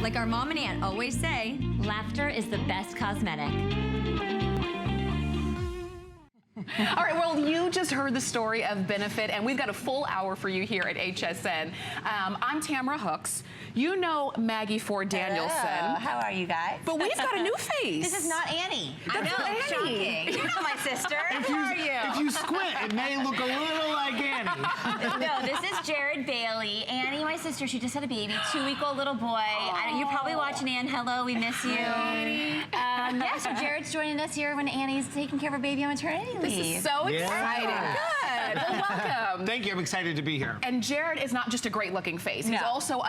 Like our mom and aunt always say, laughter is the best cosmetic. All right, well, you just heard the story of Benefit, and we've got a full hour for you here at HSN. I'm Tamara Hooks. You know Maggie Ford Danielson. Hello. How are you guys? But we've got a new face. This is not Annie. I know, it's shocking. You know my sister. How are you? If you squint, it may look a little like Annie. No, this is Jared Bailey. Annie, my sister, she just had a baby, 2-week-old little boy. You're probably watching Ann. Hello, we miss you. Yeah, so Jared's joining us here when Annie's taking care of her baby on maternity leave. This is so exciting. Good. Well, welcome. Thank you. I'm excited to be here. And Jared is not just a great-looking face. He's also,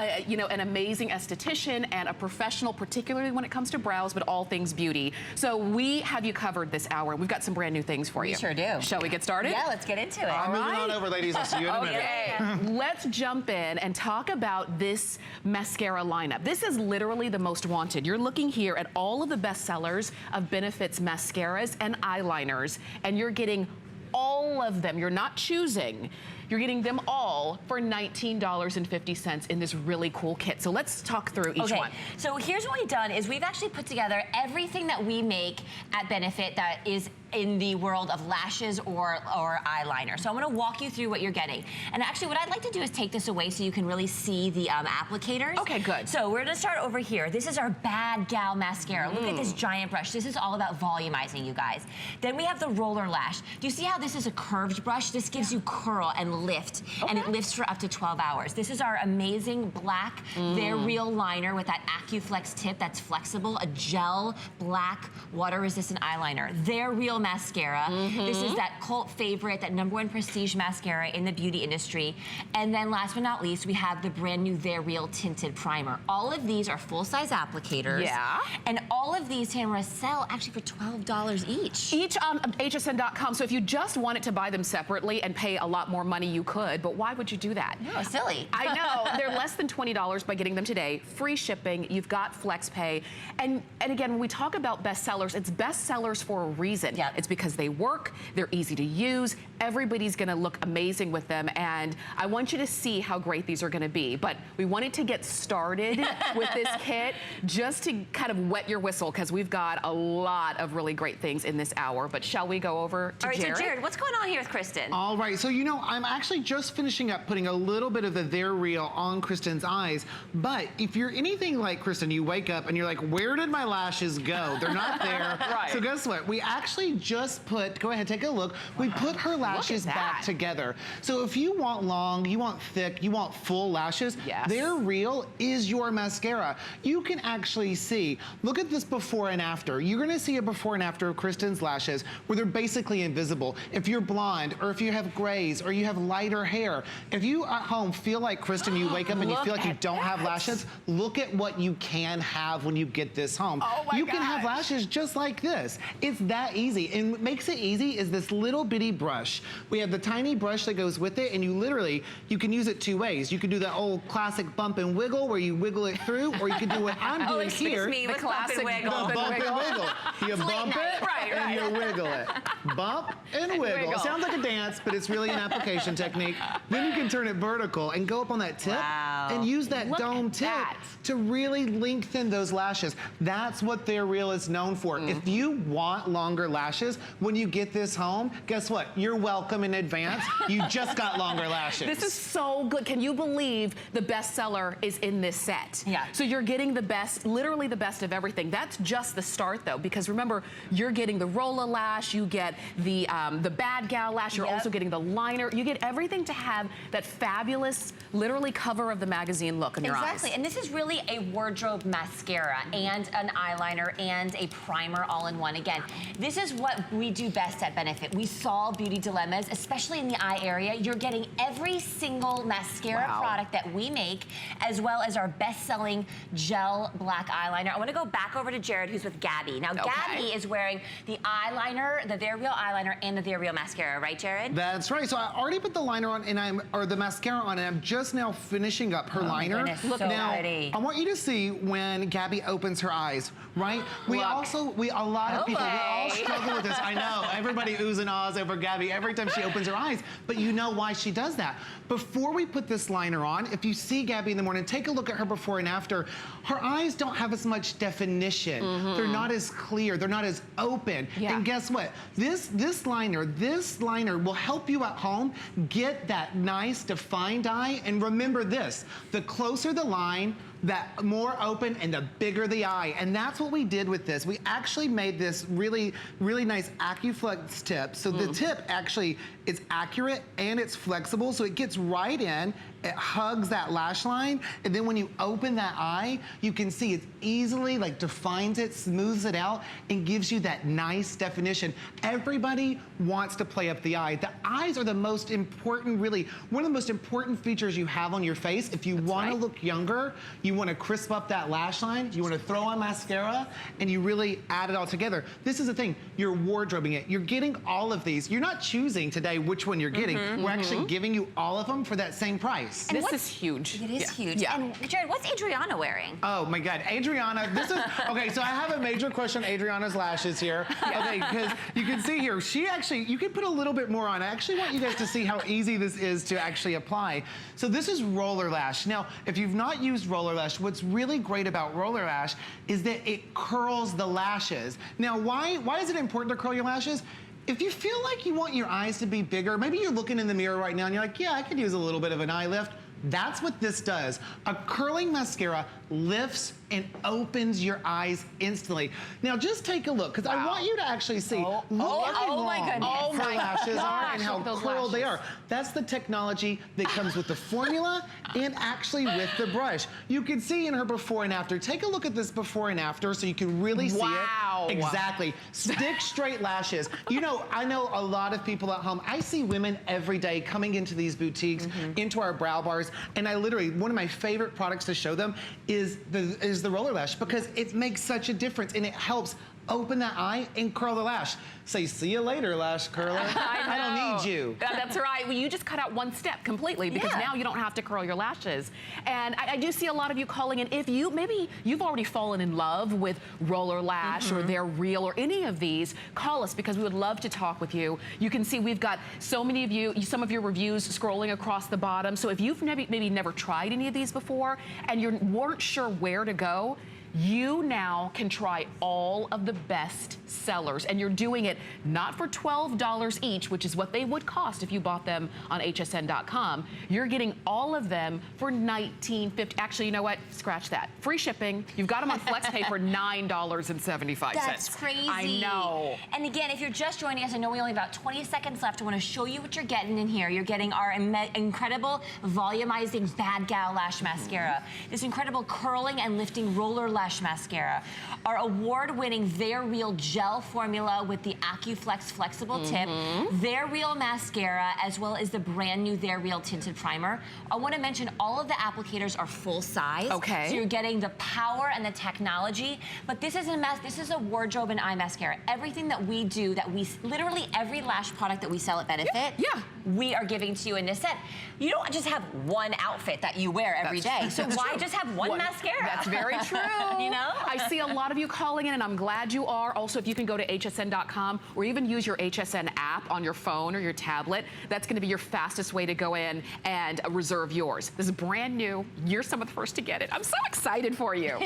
an amazing esthetician and a professional, particularly when it comes to brows, but all things beauty. So we have you covered this hour. We've got some brand new things for you. We sure do. Shall we get started? Yeah, let's get into it. I'm moving on over, ladies. I'll see you in a minute. Okay. Let's jump in and talk about this mascara lineup. This is literally the most wanted. You're looking here at all of the best sellers of Benefit's mascaras and eyeliners, and you're getting all of them. You're not choosing. You're getting them all for $19.50 in this really cool kit. So let's talk through each one. So here's what we've done is we've actually put together everything that we make at Benefit that is in the world of lashes or eyeliner. So I'm gonna walk you through what you're getting. And actually what I'd like to do is take this away so you can really see the applicators. Okay, good. So we're gonna start over here. This is our Bad Gal Mascara. Look at this giant brush. This is all about volumizing, you guys. Then we have the Roller Lash. Do you see how this is a curved brush? This gives you curl and lift, and it lifts for up to 12 hours. This is our amazing black They're Real liner with that AccuFlex tip that's flexible, a gel black water-resistant eyeliner. They're Real mascara. This is that cult favorite, that #1 prestige mascara in the beauty industry. And then last but not least, we have the brand new They're Real tinted primer. All of these are full-size applicators. Yeah. And all of these, Tamara, sell actually for $12 each. Each on hsn.com. So if you just wanted to buy them separately and pay a lot more money, you could, but why would you do that? No, silly. I know. They're less than $20 by getting them today. Free shipping. You've got FlexPay. And again, when we talk about bestsellers, it's bestsellers for a reason. Yep. It's because they work, they're easy to use, everybody's gonna look amazing with them, and I want you to see how great these are gonna be. But we wanted to get started with this kit just to kind of wet your whistle, because we've got a lot of really great things in this hour. But shall we go over to Jared? All right, so Jared, what's going on here with Kristen? All right, so I'm actually just finishing up putting a little bit of the They're Real on Kristen's eyes, but if you're anything like Kristen, you wake up and you're like, where did my lashes go? They're not there. Right. So guess what? We actually just go ahead, take a look. We put her lashes back together. So if you want long, you want thick, you want full lashes, They're Real is your mascara. You can actually see, look at this before and after. You're gonna see a before and after of Kristen's lashes where they're basically invisible. If you're blonde, or if you have grays, or you have lighter hair, if you at home feel like Kristen, you wake up and you feel like you don't have lashes, look at what you can have when you get this home. Oh my you can have lashes just like this. It's that easy. And what makes it easy is this little bitty brush. We have the tiny brush that goes with it, and you can use it two ways. You can do that old classic bump and wiggle where you wiggle it through, or you can do what I'm doing here. Me, the classic bump and wiggle. The bump and wiggle. You bump it and you wiggle it. Bump and wiggle. It sounds like a dance, but it's really an application technique. Then you can turn it vertical and go up on that tip and use that dome tip to really lengthen those lashes. That's what They're Real is known for. If you want longer lashes, when you get this home, guess what? You're welcome in advance. You just got longer lashes. This is so good. Can you believe the bestseller is in this set? Yeah. So you're getting the best, literally the best of everything. That's just the start though, because remember, you're getting the Roller Lash, you get the Bad Gal Lash, you're also getting the liner. You get everything to have that fabulous, literally cover of the magazine look in your eyes. Exactly, and this is really a wardrobe mascara and an eyeliner and a primer all in one. Again, this is what we do best at Benefit. We solve beauty dilemmas, especially in the eye area. You're getting every single mascara product that we make, as well as our best-selling gel black eyeliner. I want to go back over to Jared, who's with Gabby. Now, Gabby is wearing the eyeliner, the They're Real eyeliner, and the They're Real mascara, right, Jared? That's right. So I already put the liner on, or the mascara on, and I'm just now finishing up her liner. Goodness, look now, pretty. I want you to see when Gabby opens her eyes, right? A lot of people, we all struggle struggle with this. I know. Everybody oohs and ahs over Gabby every time she opens her eyes, but you know why she does that. Before we put this liner on, if you see Gabby in the morning, take a look at her before and after. Her eyes don't have as much definition. They're not as clear. They're not as open. Yeah. And guess what? This liner will help you at home get that nice defined eye. And remember this, the closer the line, that more open and the bigger the eye. And that's what we did with this. We actually made this really, really nice AccuFlex tip. So the tip actually is accurate and it's flexible, so it gets right in, it hugs that lash line, and then when you open that eye, you can see it easily like defines it, smooths it out, and gives you that nice definition. Everybody wants to play up the eye. The eyes are the most important, really, one of the most important features you have on your face. If you want to look younger, you want to crisp up that lash line, you want to throw on mascara, and you really add it all together. This is the thing, you're wardrobing it. You're getting all of these. You're not choosing today which one you're getting. We're actually giving you all of them for that same price. And this is huge. It is huge. Yeah. And Jared, what's Adriana wearing? Oh my God, Adriana, this is, okay, so I have a major crush on Adriana's lashes here. Okay, because you can see here, she actually, you can put a little bit more on. I actually want you guys to see how easy this is to actually apply. So this is Roller Lash. Now, if you've not used Roller Lash, what's really great about Roller Lash is that it curls the lashes. Now, why is it important to curl your lashes? If you feel like you want your eyes to be bigger, maybe you're looking in the mirror right now and you're like, yeah, I could use a little bit of an eye lift. That's what this does. A curling mascara lifts and opens your eyes instantly. Now just take a look, because I want you to actually see. Look at how long her lashes are and how curled they are. That's the technology that comes with the formula and actually with the brush. You can see in her before and after. Take a look at this before and after so you can really see it. Exactly. Stick straight lashes. You know, I know a lot of people at home. I see women every day coming into these boutiques, into our brow bars, and I literally, one of my favorite products to show them is the Roller Lash, because it makes such a difference and it helps open that eye and curl the lash. Say, see you later, lash curler. I don't need you. That's right. Well, you just cut out one step completely, because now you don't have to curl your lashes. And I do see a lot of you calling in. If you, maybe you've already fallen in love with Roller Lash or They're Real or any of these, call us, because we would love to talk with you. You can see we've got so many of you, some of your reviews scrolling across the bottom. So if you've maybe never tried any of these before and you weren't sure where to go, you now can try all of the best sellers, and you're doing it not for $12 each, which is what they would cost if you bought them on hsn.com. You're getting all of them for $19.50. Actually, you know what? Scratch that. Free shipping. You've got them on FlexPay for $9.75. That's crazy. I know. And again, if you're just joining us, I know we only have about 20 seconds left. I want to show you what you're getting in here. You're getting our incredible volumizing Bad Gal Lash Mascara. This incredible curling and lifting Roller Lash Mascara. Our award-winning They're Real gel formula with the AccuFlex flexible tip. They're Real mascara, as well as the brand new They're Real tinted primer. I want to mention all of the applicators are full size. Okay. So you're getting the power and the technology. But this is a wardrobe and eye mascara. Everything that we do, literally every lash product that we sell at Benefit, we are giving to you in this set. You don't just have one outfit that you wear every day. So why just have one mascara? That's very true. You know? I see a lot of you calling in, and I'm glad you are. Also, if you can go to hsn.com or even use your HSN app on your phone or your tablet, that's going to be your fastest way to go in and reserve yours. This is brand new. You're some of the first to get it. I'm so excited for you.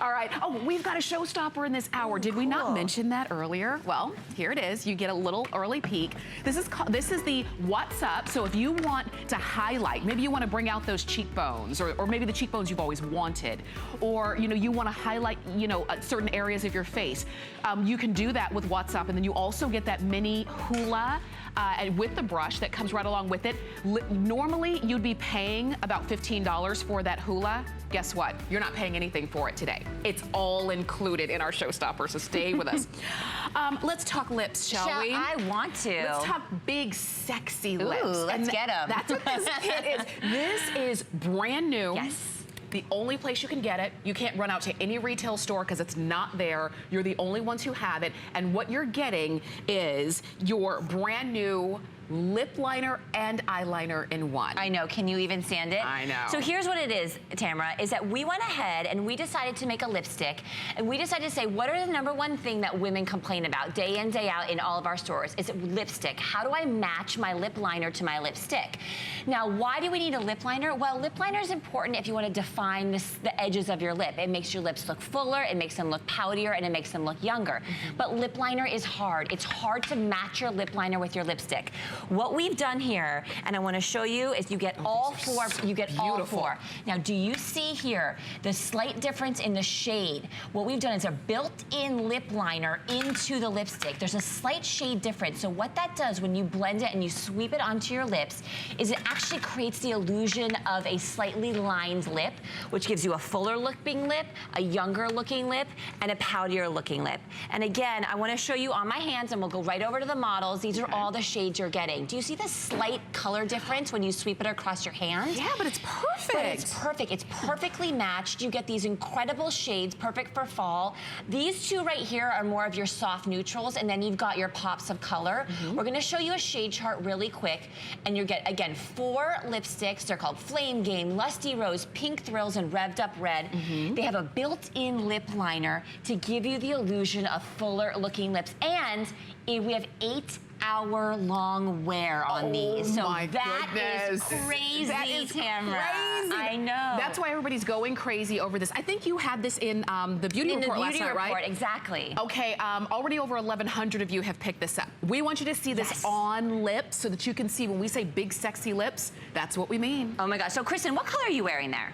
All right. Oh, we've got a showstopper in this hour. Did we not mention that earlier? Well, here it is. You get a little early peek. This is the What's Up. So if you want to highlight, maybe you want to bring out those cheekbones, or maybe the cheekbones you've always wanted, or you want to highlight certain areas of your face, you can do that with What's Up, and then you also get that mini hula and with the brush that comes right along with it. Normally you'd be paying about $15 for that hula. Guess what? You're not paying anything for it today. It's all included in our showstopper, so stay with us. Let's talk lips, shall we? I want to. Let's talk big, sexy lips. Let's get them. That's what this kit is. This is brand new. Yes. The only place you can get it. You can't run out to any retail store because it's not there. You're the only ones who have it. And what you're getting is your brand new lip liner and eyeliner in one. I know, can you even stand it? I know. So here's what it is, Tamara, is that we went ahead and we decided to make a lipstick, and we decided to say, what are the #1 thing that women complain about day in, day out in all of our stores? Is it lipstick? How do I match my lip liner to my lipstick? Now, why do we need a lip liner? Well, lip liner is important if you want to define the edges of your lip. It makes your lips look fuller, it makes them look poutier, and it makes them look younger. But lip liner is hard. It's hard to match your lip liner with your lipstick. What we've done here, and I want to show you, is you get all four. You get all four. Now, do you see here the slight difference in the shade? What we've done is a built-in lip liner into the lipstick. There's a slight shade difference. So what that does when you blend it and you sweep it onto your lips is it actually creates the illusion of a slightly lined lip, which gives you a fuller looking lip, a younger looking lip, and a poutier looking lip. And again, I want to show you on my hands, and we'll go right over to the models. These are all the shades you're getting. Do you see the slight color difference when you sweep it across your hand? Yeah, but it's perfect. But it's perfect. It's perfectly matched. You get these incredible shades, perfect for fall. These two right here are more of your soft neutrals, and then you've got your pops of color. We're going to show you a shade chart really quick, and you get, again, 4 lipsticks. They're called Flame Game, Lusty Rose, Pink Thrills, and Revved Up Red. They have a built-in lip liner to give you the illusion of fuller looking lips, and we have 8-hour-long wear on these. So that is crazy, that is Tamara. crazy. I know. That's why everybody's going crazy over this. I think you had this in the beauty report last night, right? Exactly. Okay, already over 1,100 of you have picked this up. We want you to see this on lips so that you can see when we say big, sexy lips, that's what we mean. Oh my gosh. So, Kristen, what color are you wearing there?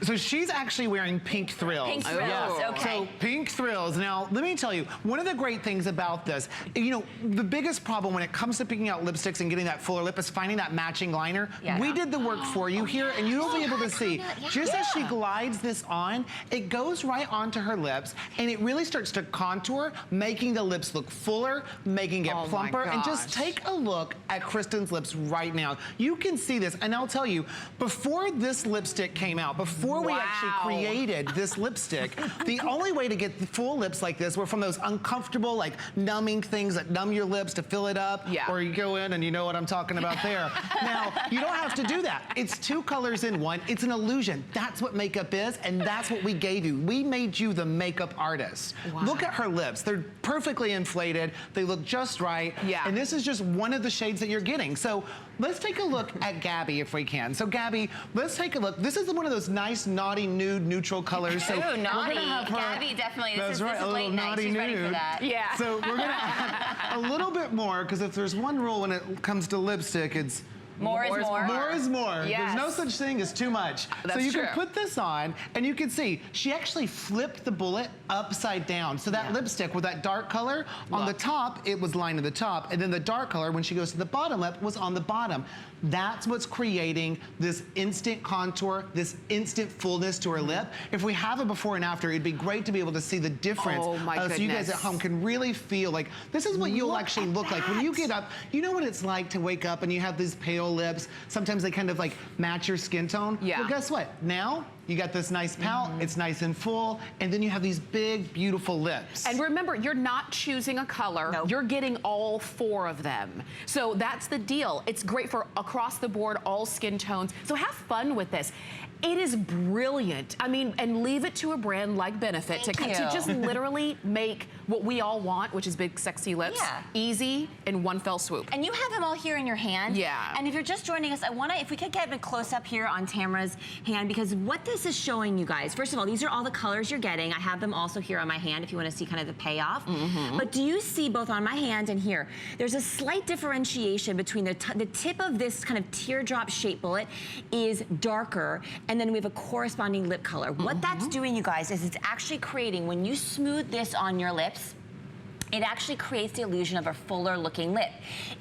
So she's actually wearing Pink Thrills. Pink Thrills, okay. So Pink Thrills. Now, let me tell you, one of the great things about this, you know, the biggest problem when it comes to picking out lipsticks and getting that fuller lip is finding that matching liner. We did the work for you here, and you'll be able to see, just as she glides this on, it goes right onto her lips, and it really starts to contour, making the lips look fuller, making it plumper. And just take a look at Kristen's lips right now. You can see this, and I'll tell you, before this lipstick came out, before we actually created this lipstick, the only way to get the full lips like this were from those uncomfortable, like, numbing things that numb your lips to fill it up. Or you go in and you know what I'm talking about there. Now, you don't have to do that. It's 2 colors in one. It's an illusion. That's what makeup is, and that's what we gave you. We made you the makeup artist. Look at her lips. They're perfectly inflated. They look just right. And this is just one of the shades that you're getting. So let's take a look at Gabby if we can. So Gabby, let's take a look. This is one of those nice, naughty, nude, neutral colors. So ooh, naughty. Her, Gabby, definitely. This is a late night. She's ready for that. So we're gonna add a little bit more, because if there's one rule when it comes to lipstick, it's more is more. More is more. There's no such thing as too much. So you can put this on, and you can see she actually flipped the bullet upside down. So that lipstick with that dark color on the top, it was lined at the top, and then the dark color when she goes to the bottom lip was on the bottom. That's what's creating this instant contour, this instant fullness to her lip. If we have a before and after, it'd be great to be able to see the difference. So you guys at home can really feel like this is what you'll actually look like when you get up. You know what it's like to wake up and you have these pale lips. Sometimes they kind of like match your skin tone. Well, guess what? Now you got this nice palette, it's nice and full, and then you have these big, beautiful lips. And remember, you're not choosing a color, you're getting all 4 of them. So that's the deal. It's great for across the board, all skin tones. So have fun with this. It is brilliant. I mean, and leave it to a brand like Benefit to just literally make what we all want, which is big, sexy lips, easy in one fell swoop. And you have them all here in your hand. And if you're just joining us, I wanna, if we could get a close up here on Tamara's hand, because what this is showing you guys, first of all, these are all the colors you're getting. I have them also here on my hand if you wanna see kind of the payoff. But do you see both on my hand and here, there's a slight differentiation between the tip of this kind of teardrop shaped bullet is darker, and then we have a corresponding lip color. What that's doing, you guys, is it's actually creating, when you smooth this on your lips, it actually creates the illusion of a fuller looking lip.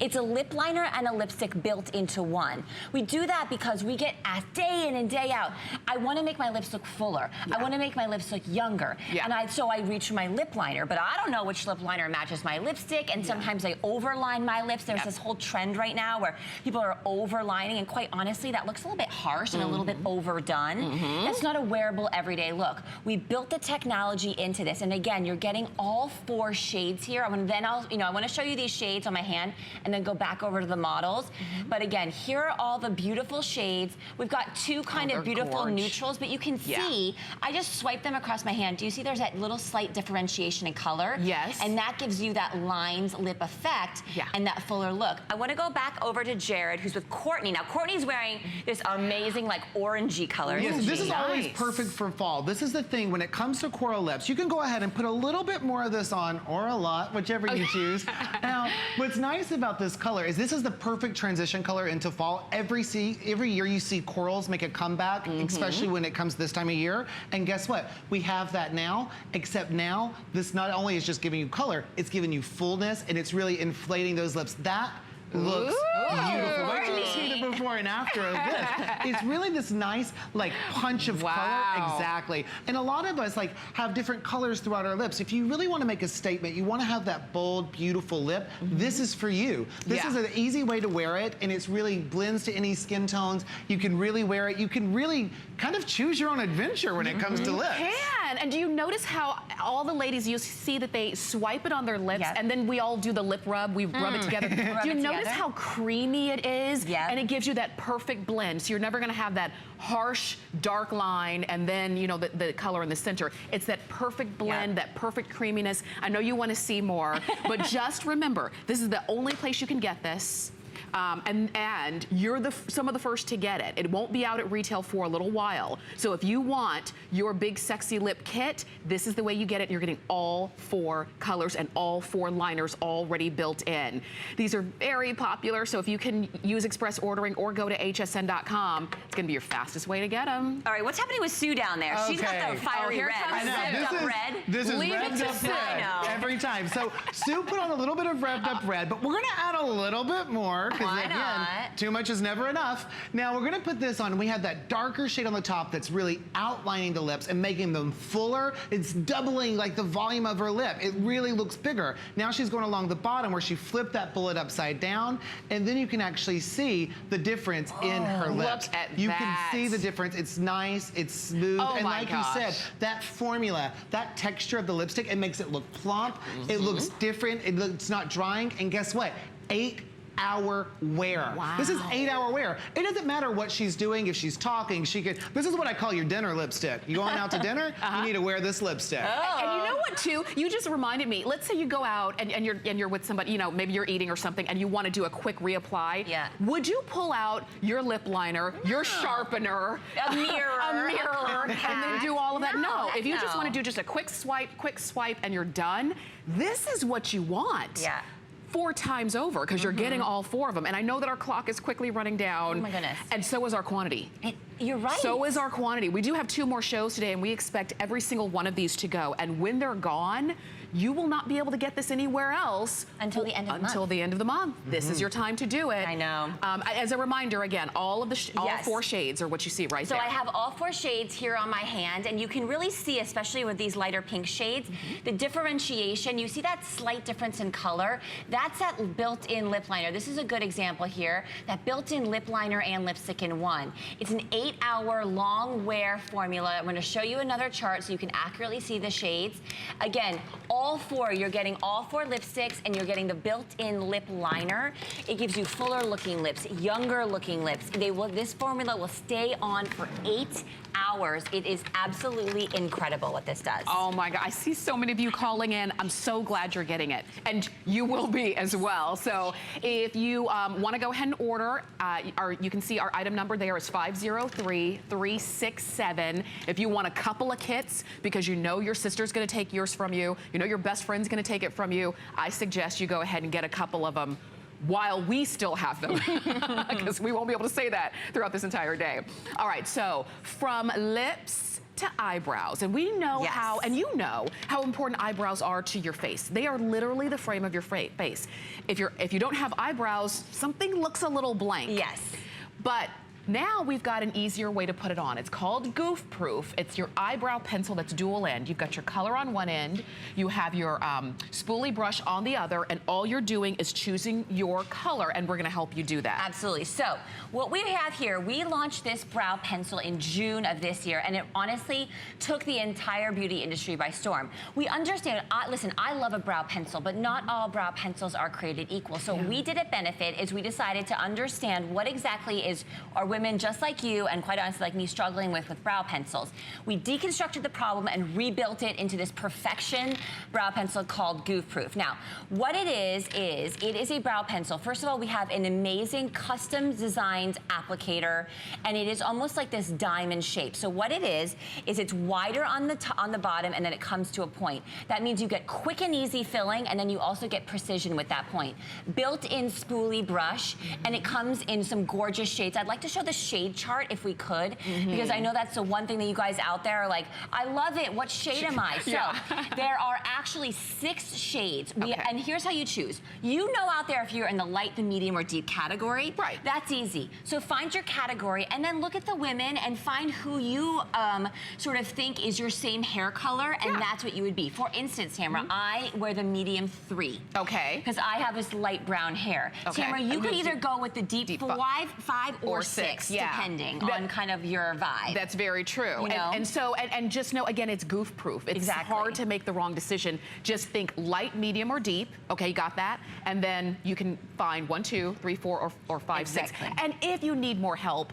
It's a lip liner and a lipstick built into one. We do that because we get asked day in and day out, I wanna make my lips look fuller. I wanna make my lips look younger. And so I reach for my lip liner, but I don't know which lip liner matches my lipstick, and sometimes I overline my lips. There's this whole trend right now where people are overlining, and quite honestly, that looks a little bit harsh and a little bit overdone. That's not a wearable everyday look. We built the technology into this, and again, you're getting all 4 shades shades here. I want to show you these shades on my hand and then go back over to the models. But again, here are all the beautiful shades. We've got two kind of beautiful neutrals, but you can see, I just swipe them across my hand. Do you see there's that little slight differentiation in color? Yes. And that gives you that lines lip effect and that fuller look. I want to go back over to Jared, who's with Courtney. Now, Courtney's wearing this amazing, like, orangey color. Yes, this is always perfect for fall. This is the thing, when it comes to coral lips, you can go ahead and put a little bit more of this on, or a lot, whichever you choose. Now, what's nice about this color is this is the perfect transition color into fall. Every year you see corals make a comeback, especially when it comes this time of year. And guess what? We have that now, except now, this not only is just giving you color, it's giving you fullness, and it's really inflating those lips. That looks beautiful. Wait till you see the before and after of this. It's really this nice, like, punch of color. Exactly. And a lot of us, like, have different colors throughout our lips. If you really want to make a statement, you want to have that bold, beautiful lip, this is for you. This is an easy way to wear it, and it's really blends to any skin tones. You can really wear it. You can really kind of choose your own adventure when it comes to lips. You can. And do you notice how all the ladies, you see that they swipe it on their lips, and then we all do the lip rub. We rub it together. Do you notice how creamy it is? And it gives you that perfect blend. So you're never going to have that harsh, dark line and then, you know, the color in the center. It's that perfect blend, that perfect creaminess. I know you want to see more, but just remember, this is the only place you can get this. And you're some of the first to get it. It won't be out at retail for a little while. So if you want your big sexy lip kit, this is the way you get it. You're getting all 4 colors and all 4 liners already built in. These are very popular, so if you can use express ordering or go to hsn.com, it's gonna be your fastest way to get them. All right, what's happening with Sue down there? She's got the fiery red. I know. This is revved up red every time. So Sue put on a little bit of revved up red, but we're gonna add a little bit more. Why again, not? Too much is never enough. Now we're gonna put this on. We have that darker shade on the top that's really outlining the lips and making them fuller. It's doubling like the volume of her lip. It really looks bigger. Now she's going along the bottom where she flipped that bullet upside down, and then you can actually see the difference in her lips. Look at you can see the difference. It's nice, it's smooth, and like you said, that formula, that texture of the lipstick, it makes it look plump. It looks different. It's not drying, and guess what? 8-hour wear. This is 8-hour wear. It doesn't matter what she's doing. If she's talking, she can. This is what I call your dinner lipstick. You going out to dinner? You need to wear this lipstick. And you know what, too? You just reminded me. Let's say you go out and you're with somebody. You know, maybe you're eating or something, and you want to do a quick reapply. Would you pull out your lip liner, your sharpener, a mirror, and then do all of that? No. If you just want to do just a quick swipe, and you're done, this is what you want. 4 times over, because you're getting all 4 of them. And I know that our clock is quickly running down. Oh my goodness. And so is our quantity. You're right. So is our quantity. We do have 2 more shows today, and we expect every single one of these to go. And when they're gone, you will not be able to get this anywhere else until the end of the month. Until the end of the month. This is your time to do it. I know. As a reminder, again, all of the all 4 shades are what you see right there. So I have all 4 shades here on my hand, and you can really see, especially with these lighter pink shades, the differentiation. You see that slight difference in color? That's that built-in lip liner. This is a good example here. That built-in lip liner and lipstick in one. It's an 8-hour long wear formula. I'm going to show you another chart so you can accurately see the shades. Again, all 4, you're getting all 4 lipsticks, and you're getting the built-in lip liner. It gives you fuller looking lips, younger looking lips. This formula will stay on for 8 hours. It is absolutely incredible what this does. Oh my God, I see so many of you calling in. I'm so glad you're getting it. And you will be as well. So if you want to go ahead and order, you can see our item number there is 503367. If you want a couple of kits, because you know your sister's gonna take yours from you, you know your best friend's gonna take it from you, I suggest you go ahead and get a couple of them while we still have them, because we won't be able to say that throughout this entire day. All right, so from lips to eyebrows, and we know how, and you know how important eyebrows are to your face. They are literally the frame of your face. If you don't have eyebrows, something looks a little blank. But Now we've got an easier way to put it on. It's called Goof Proof. It's your eyebrow pencil that's dual end. You've got your color on one end, you have your spoolie brush on the other, and all you're doing is choosing your color, and we're gonna help you do that. Absolutely. So what we have here, we launched this brow pencil in June of this year, and it honestly took the entire beauty industry by storm. We understand, listen, I love a brow pencil, but not all brow pencils are created equal. So we did at Benefit is we decided to understand what exactly are women just like you, and quite honestly like me, struggling with brow pencils. We deconstructed the problem and rebuilt it into this perfection brow pencil called Goof Proof. Now, what it is it is a brow pencil. First of all, we have an amazing custom designed applicator, and it is almost like this diamond shape. So what it is it's wider on the bottom, and then it comes to a point. That means you get quick and easy filling, and then you also get precision with that point. Built-in spoolie brush, and it comes in some gorgeous shades. I'd like to show the shade chart if we could, because I know that's the one thing that you guys out there are like, I love it, what shade am I? So there are actually 6 shades. And here's how you choose. You know out there if you're in the light, the medium, or deep category. Right. That's easy. So find your category, and then look at the women and find who you sort of think is your same hair color, and that's what you would be. For instance, Tamara, I wear the medium 3. Okay. Because I have this light brown hair. Okay. Tamara, you could either go with the deep 5 or 6, depending on kind of your vibe. That's very true. You know? And just know, again, it's goof proof. It's hard to make the wrong decision. Just think light, medium, or deep. Okay, you got that? And then you can find 1, 2, 3, 4, or 5, 6. And if you need more help,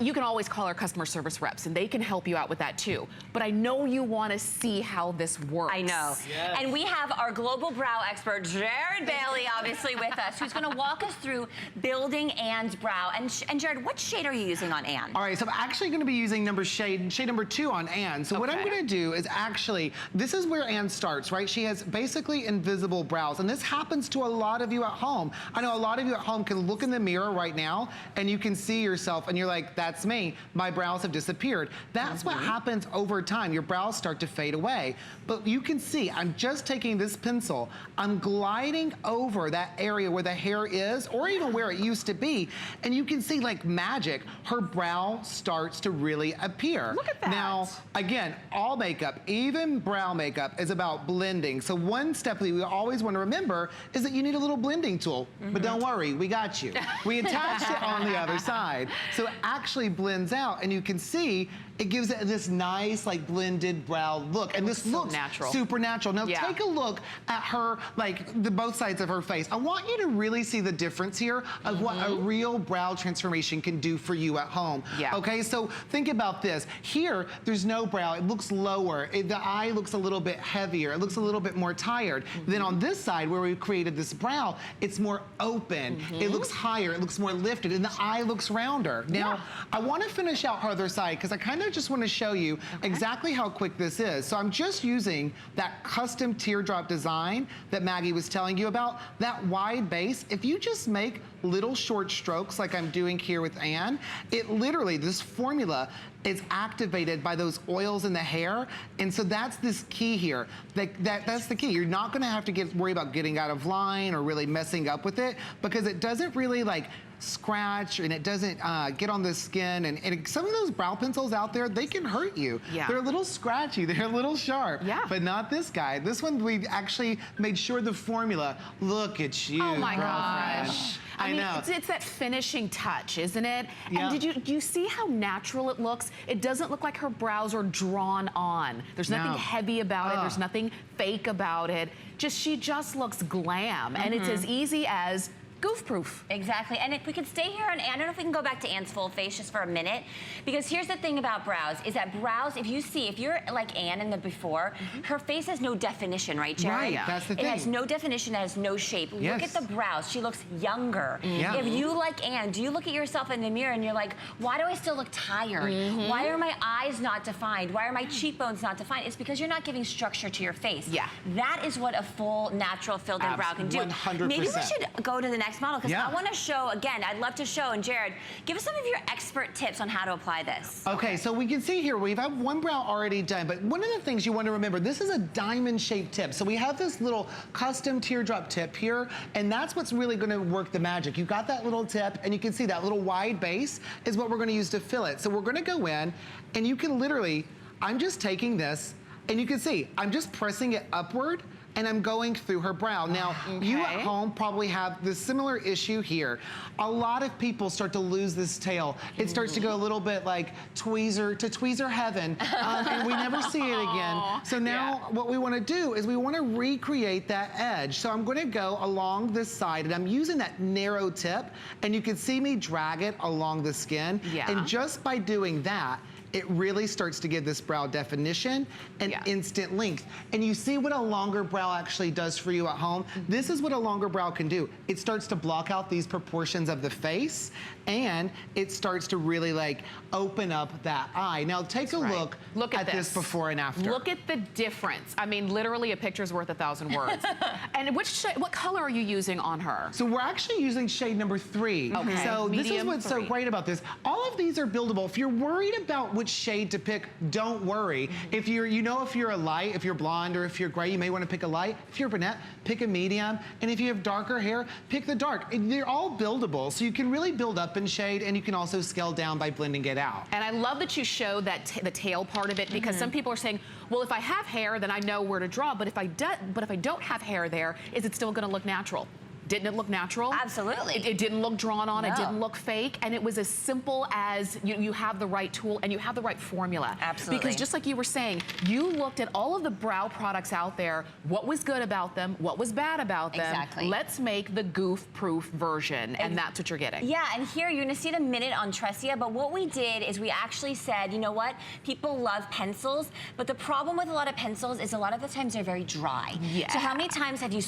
you can always call our customer service reps, and they can help you out with that too. But I know you want to see how this works. I know. Yes. And we have our global brow expert, Jared Bailey, obviously with us, who's going to walk us through building Anne's brow. And Jared, what shade are you using on Anne? All right, so I'm actually going to be using shade number 2 on Anne. So what I'm going to do is actually, this is where Anne starts, right? She has basically invisible brows, and this happens to a lot of you at home. I know a lot of you at home can look in the mirror right now, and you can see yourself, and you're like, that's me. My brows have disappeared. That's what happens over time. Your brows start to fade away. But you can see, I'm just taking this pencil, I'm gliding over that area where the hair is, or even where it used to be, and you can see like magic, her brow starts to really appear. Look at that. Now, again, all makeup, even brow makeup, is about blending. So one step that we always want to remember is that you need a little blending tool. But don't worry, we got you. We attached it on the other side. So it actually blends out, and you can see it gives it this nice, like, blended brow look. And this looks super natural. Now, take a look at her, like, both sides of her face. I want you to really see the difference here of what a real brow transformation can do for you at home. Okay, so think about this. Here, there's no brow. It looks lower. The eye looks a little bit heavier. It looks a little bit more tired. Then on this side, where we created this brow, it's more open. It looks higher. It looks more lifted. And the eye looks rounder. Now, I want to finish out her other side, because I kind of just want to show you exactly how quick this is. So I'm just using that custom teardrop design that Maggie was telling you about, that wide base. If you just make little short strokes like I'm doing here with Anne, it literally, this formula is activated by those oils in the hair. And so that's this key here. That's the key. You're not gonna have to worry about getting out of line or really messing up with it, because it doesn't really like scratch, and it doesn't get on the skin. And some of those brow pencils out there, they can hurt you. They're a little scratchy, they're a little sharp, but not this guy. This one, we actually made sure the formula, look at you, oh my gosh. I mean, know. It's that finishing touch, isn't it? And do you see how natural it looks? It doesn't look like her brows are drawn on. There's nothing heavy about it. There's nothing fake about it. She just looks glam. And it's as easy as goof proof. Exactly. And if we could stay here on Anne, I don't know if we can go back to Anne's full face just for a minute, because here's the thing about brows, is that brows, if you're like Anne in the before, her face has no definition, right, Jared? Right, that's the thing. It has no definition, it has no shape. Look at the brows, she looks younger. If you like Anne, do you look at yourself in the mirror and you're like, why do I still look tired? Why are my eyes not defined? Why are my cheekbones not defined? It's because you're not giving structure to your face. That is what a full, natural, filled-in brow can do. 100%. Maybe we should go to the next next model because I want to show, again, I'd love to show, and Jared, give us some of your expert tips on how to apply this. Okay, so we can see here, we have one brow already done, but one of the things you want to remember, this is a diamond-shaped tip. So we have this little custom teardrop tip here, and that's what's really going to work the magic. You've got that little tip, and you can see that little wide base is what we're going to use to fill it. So we're going to go in, and you can literally, I'm just taking this, and you can see, I'm just pressing it upward, and I'm going through her brow. Now, you at home probably have this similar issue here. A lot of people start to lose this tail. It starts to go a little bit like tweezer heaven, and we never see it again. So now what we wanna do is we wanna recreate that edge. So I'm gonna go along this side, and I'm using that narrow tip, and you can see me drag it along the skin. And just by doing that, it really starts to give this brow definition and instant length. And you see what a longer brow actually does for you at home? This is what a longer brow can do. It starts to block out these proportions of the face, and it starts to really like open up that eye. Now take a look at this before and after. Look at the difference. I mean, literally a picture's worth 1,000 words. And what color are you using on her? So we're actually using shade number 3. Okay. So this is what's so great about this. All of these are buildable. If you're worried about which shade to pick, don't worry. If you're, if you're a light, if you're blonde or if you're gray, you may want to pick a light. If you're brunette, pick a medium. And if you have darker hair, pick the dark. They're all buildable, so you can really build up in shade, and you can also scale down by blending it out. And I love that you show that the tail part of it, because some people are saying, well, if I have hair, then I know where to draw. But if I don't have hair there, is it still going to look natural? Didn't it look natural? Absolutely. It didn't look drawn on, it didn't look fake, and it was as simple as you have the right tool and you have the right formula. Absolutely. Because just like you were saying, you looked at all of the brow products out there, what was good about them, what was bad about them. Exactly. Let's make the goof-proof version, and that's what you're getting. Yeah, and here you're gonna see it in a minute on Tressia, but what we did is we actually said, you know what? People love pencils, but the problem with a lot of pencils is a lot of the times they're very dry. Yeah. So how many times have you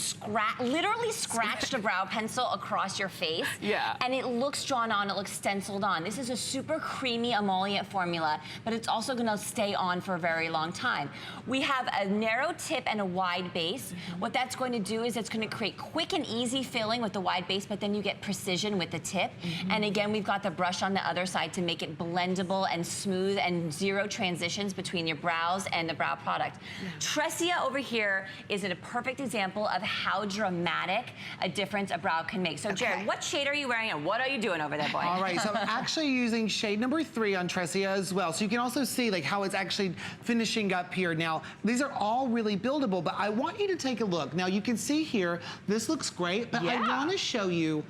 literally scratched a brow pencil across your face? Yeah. And it looks drawn on, it looks stenciled on. This is a super creamy emollient formula, but it's also gonna stay on for a very long time. We have a narrow tip and a wide base. What that's going to do is it's gonna create quick and easy filling with the wide base, but then you get precision with the tip. And again, we've got the brush on the other side to make it blendable and smooth and zero transitions between your brows and the brow product. Tressia over here is a perfect example of how dramatic a difference a brow can make. So Jared, what shade are you wearing and what are you doing over there, boy? All right, so I'm actually using shade number 3 on Tressia as well. So you can also see like how it's actually finishing up here. Now, these are all really buildable, but I want you to take a look. Now you can see here, this looks great, but I want to show you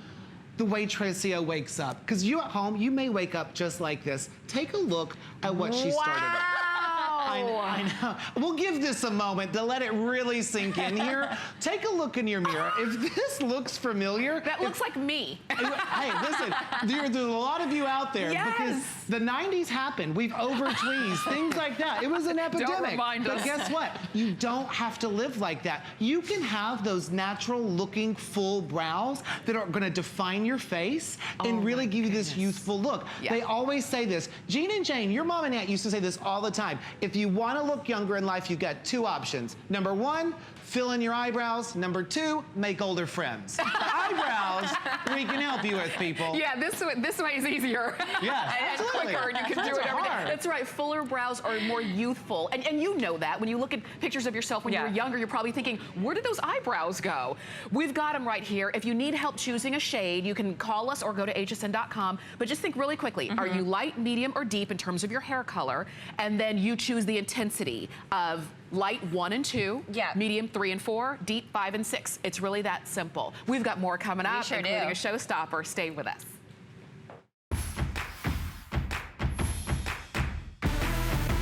the way Tressia wakes up. Because you at home, you may wake up just like this. Take a look at what she started with. I know. We'll give this a moment to let it really sink in here. Take a look in your mirror. If this looks familiar. That looks like me. Hey, listen, there's a lot of you out there because the 90s happened. We've over-tweezed, things like that. It was an epidemic. Don't remind us. But guess what? You don't have to live like that. You can have those natural-looking full brows that are gonna define your face and really give you this youthful look. They always say this. Jean and Jane, your mom and aunt used to say this all the time. If you want to look younger in life, you've got 2 options. Number 1, fill in your eyebrows. Number 2, make older friends. Eyebrows, we can help you with, people. Yeah, this way is easier. Yeah, and quicker, and you can do it every day. That's right, fuller brows are more youthful. And you know that. When you look at pictures of yourself when you were younger, you're probably thinking, where did those eyebrows go? We've got them right here. If you need help choosing a shade, you can call us or go to hsn.com. But just think really quickly. Are you light, medium, or deep in terms of your hair color? And then you choose the intensity of light 1 and 2, medium 3 and 4, deep 5 and 6. It's really that simple. We've got more coming up, including a showstopper. Stay with us.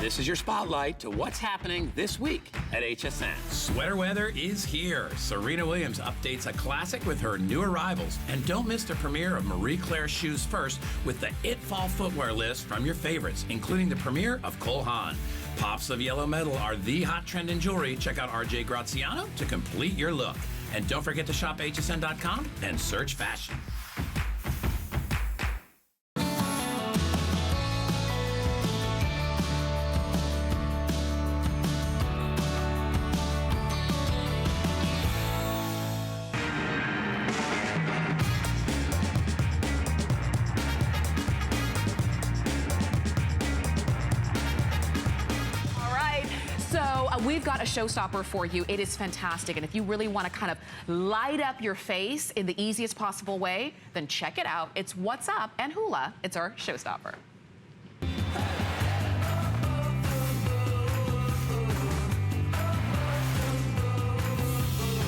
This is your spotlight to what's happening this week at HSN. Sweater weather is here. Serena Williams updates a classic with her new arrivals. And don't miss the premiere of Marie Claire Shoes First with the It Fall footwear list from your favorites, including the premiere of Cole Haan. Pops of yellow metal are the hot trend in jewelry. Check out RJ Graziano to complete your look. And don't forget to shop hsn.com and search fashion. we've got a showstopper for you. It is fantastic. And if you really want to kind of light up your face in the easiest possible way, then check it out. It's What's Up and Hoola. It's our showstopper.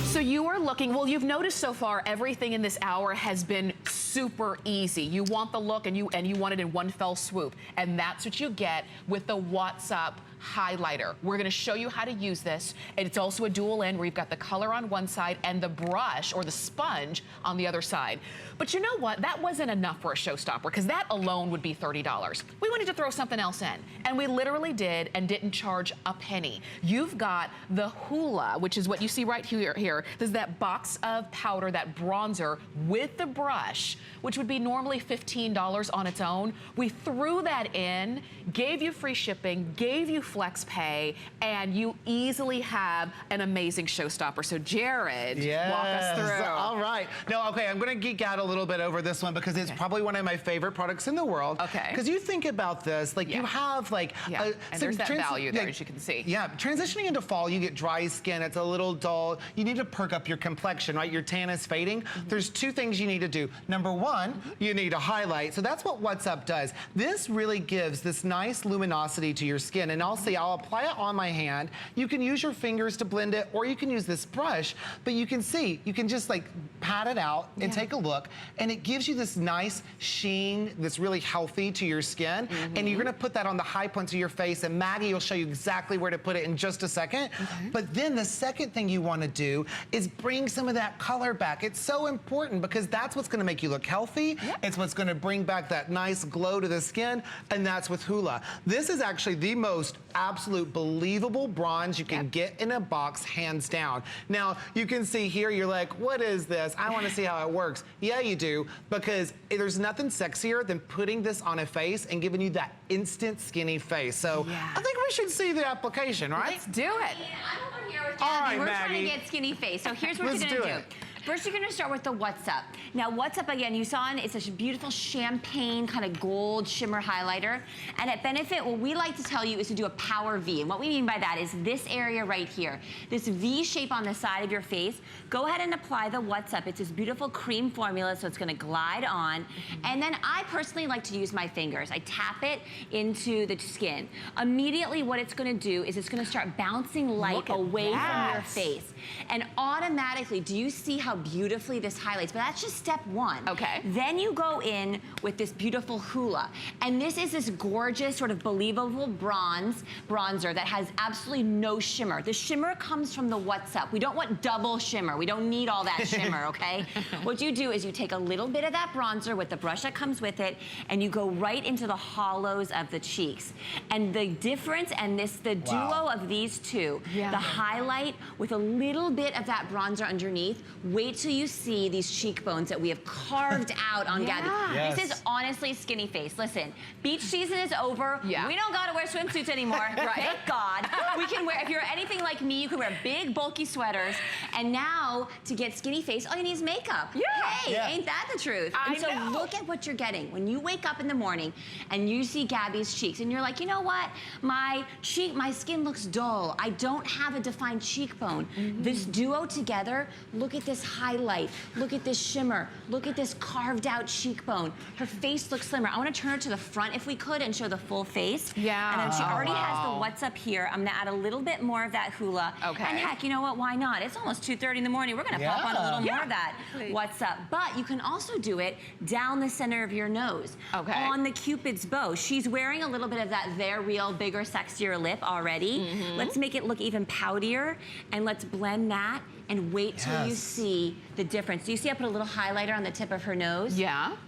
So you are looking, well, you've noticed so far everything in this hour has been super easy. You want the look and you want it in one fell swoop. And that's what you get with the What's Up highlighter. We're gonna show you how to use this. And it's also a dual end where you've got the color on one side and the brush or the sponge on the other side. But you know what? That wasn't enough for a showstopper because that alone would be $30. We wanted to throw something else in. And we literally did and didn't charge a penny. You've got the Hoola, which is what you see right here. There's that box of powder, that bronzer with the brush, which would be normally $15 on its own. We threw that in, gave you free shipping, gave you flex pay, and you easily have an amazing showstopper. So Jared, walk us through. All right. No, okay, I'm gonna geek out a little bit over this one because it's probably one of my favorite products in the world. Okay. Because you think about this, like you have like... and there's that value there, as you can see. Yeah, transitioning into fall, you get dry skin, it's a little dull. You need to perk up your complexion, right? Your tan is fading. There's two things you need to do. Number one, you need a highlight. So that's what What's Up does. This really gives this nice luminosity to your skin. And I'll apply it on my hand. You can use your fingers to blend it, or you can use this brush, but you can see, you can just like pat it out and take a look, and it gives you this nice sheen that's really healthy to your skin. And you're gonna put that on the high points of your face, and Maggie will show you exactly where to put it in just a second. But then the second thing you wanna do is bring some of that color back. It's so important because that's what's gonna make you look healthy. It's what's gonna bring back that nice glow to the skin, and that's with Hoola. This is actually the most absolute believable bronze you can get in a box, hands down. Now, you can see here, you're like, what is this? I wanna see how it works. Yeah, you do, because there's nothing sexier than putting this on a face and giving you that instant skinny face. So I think we should see the application, right? Let's do it. I'm over here with All Gabby. right, We're Maggie. trying to get skinny face. So here's what Let's you're gonna do do. it. First, you're gonna start with the What's Up. Now, What's Up, again, you saw it's a beautiful champagne kind of gold shimmer highlighter. And at Benefit, what we like to tell you is to do a power V. And what we mean by that is this area right here, this V shape on the side of your face. Go ahead and apply the What's Up. It's this beautiful cream formula, so it's gonna glide on. And then I personally like to use my fingers. I tap it into the skin. Immediately, what it's gonna do is it's gonna start bouncing light away from your face. And automatically, do you see how beautifully this highlights? But that's just step one. Okay. Then you go in with this beautiful Hoola. And this is this gorgeous, sort of believable bronzer that has absolutely no shimmer. The shimmer comes from the What's Up. We don't want double shimmer. We don't need all that shimmer, okay? What you do is you take a little bit of that bronzer with the brush that comes with it, and you go right into the hollows of the cheeks. And the difference, and the duo of these two, the highlight with a little bit of that bronzer underneath, wait till you see these cheekbones that we have carved out on Gabby. This is honestly skinny face. Listen, beach season is over. We don't gotta wear swimsuits anymore. Thank God. We can wear, if you're anything like me, you can wear big, bulky sweaters. And now, to get skinny face, all you need is makeup. Hey, ain't that the truth? And so look at what you're getting. When you wake up in the morning and you see Gabby's cheeks, and you're like, you know what? My skin looks dull. I don't have a defined cheekbone. This duo together, look at this highlight. Look at this shimmer. Look at this carved out cheekbone. Her face looks slimmer. I want to turn her to the front if we could and show the full face. And then she already has the What's Up here. I'm gonna add a little bit more of that Hoola. And heck, you know what? Why not? It's almost 2:30 in the morning. We're gonna pop on a little more of that What's Up. But you can also do it down the center of your nose. On the Cupid's bow. She's wearing a little bit of that They're Real, bigger, sexier lip already. Let's make it look even poutier, and let's blend that and wait till you see the difference. Do you see I put a little highlighter on the tip of her nose?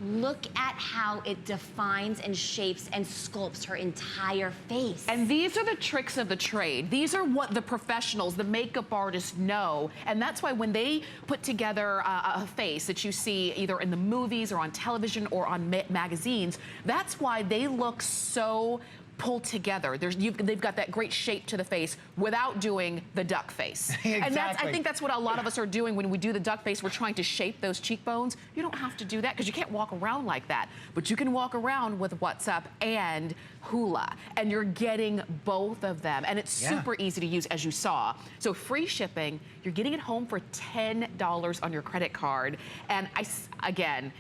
Look at how it defines and shapes and sculpts her entire face. And these are the tricks of the trade. These are what the professionals, the makeup artists know. And that's why when they put together a face that you see either in the movies or on television or on magazines, that's why they look so pull together. They've got that great shape to the face without doing the duck face. Exactly. And I think that's what a lot of us are doing when we do the duck face. We're trying to shape those cheekbones. You don't have to do that because you can't walk around like that. But you can walk around with What's Up and Hoola, and you're getting both of them. And it's super easy to use, as you saw. So free shipping, you're getting it home for $10 on your credit card. And again,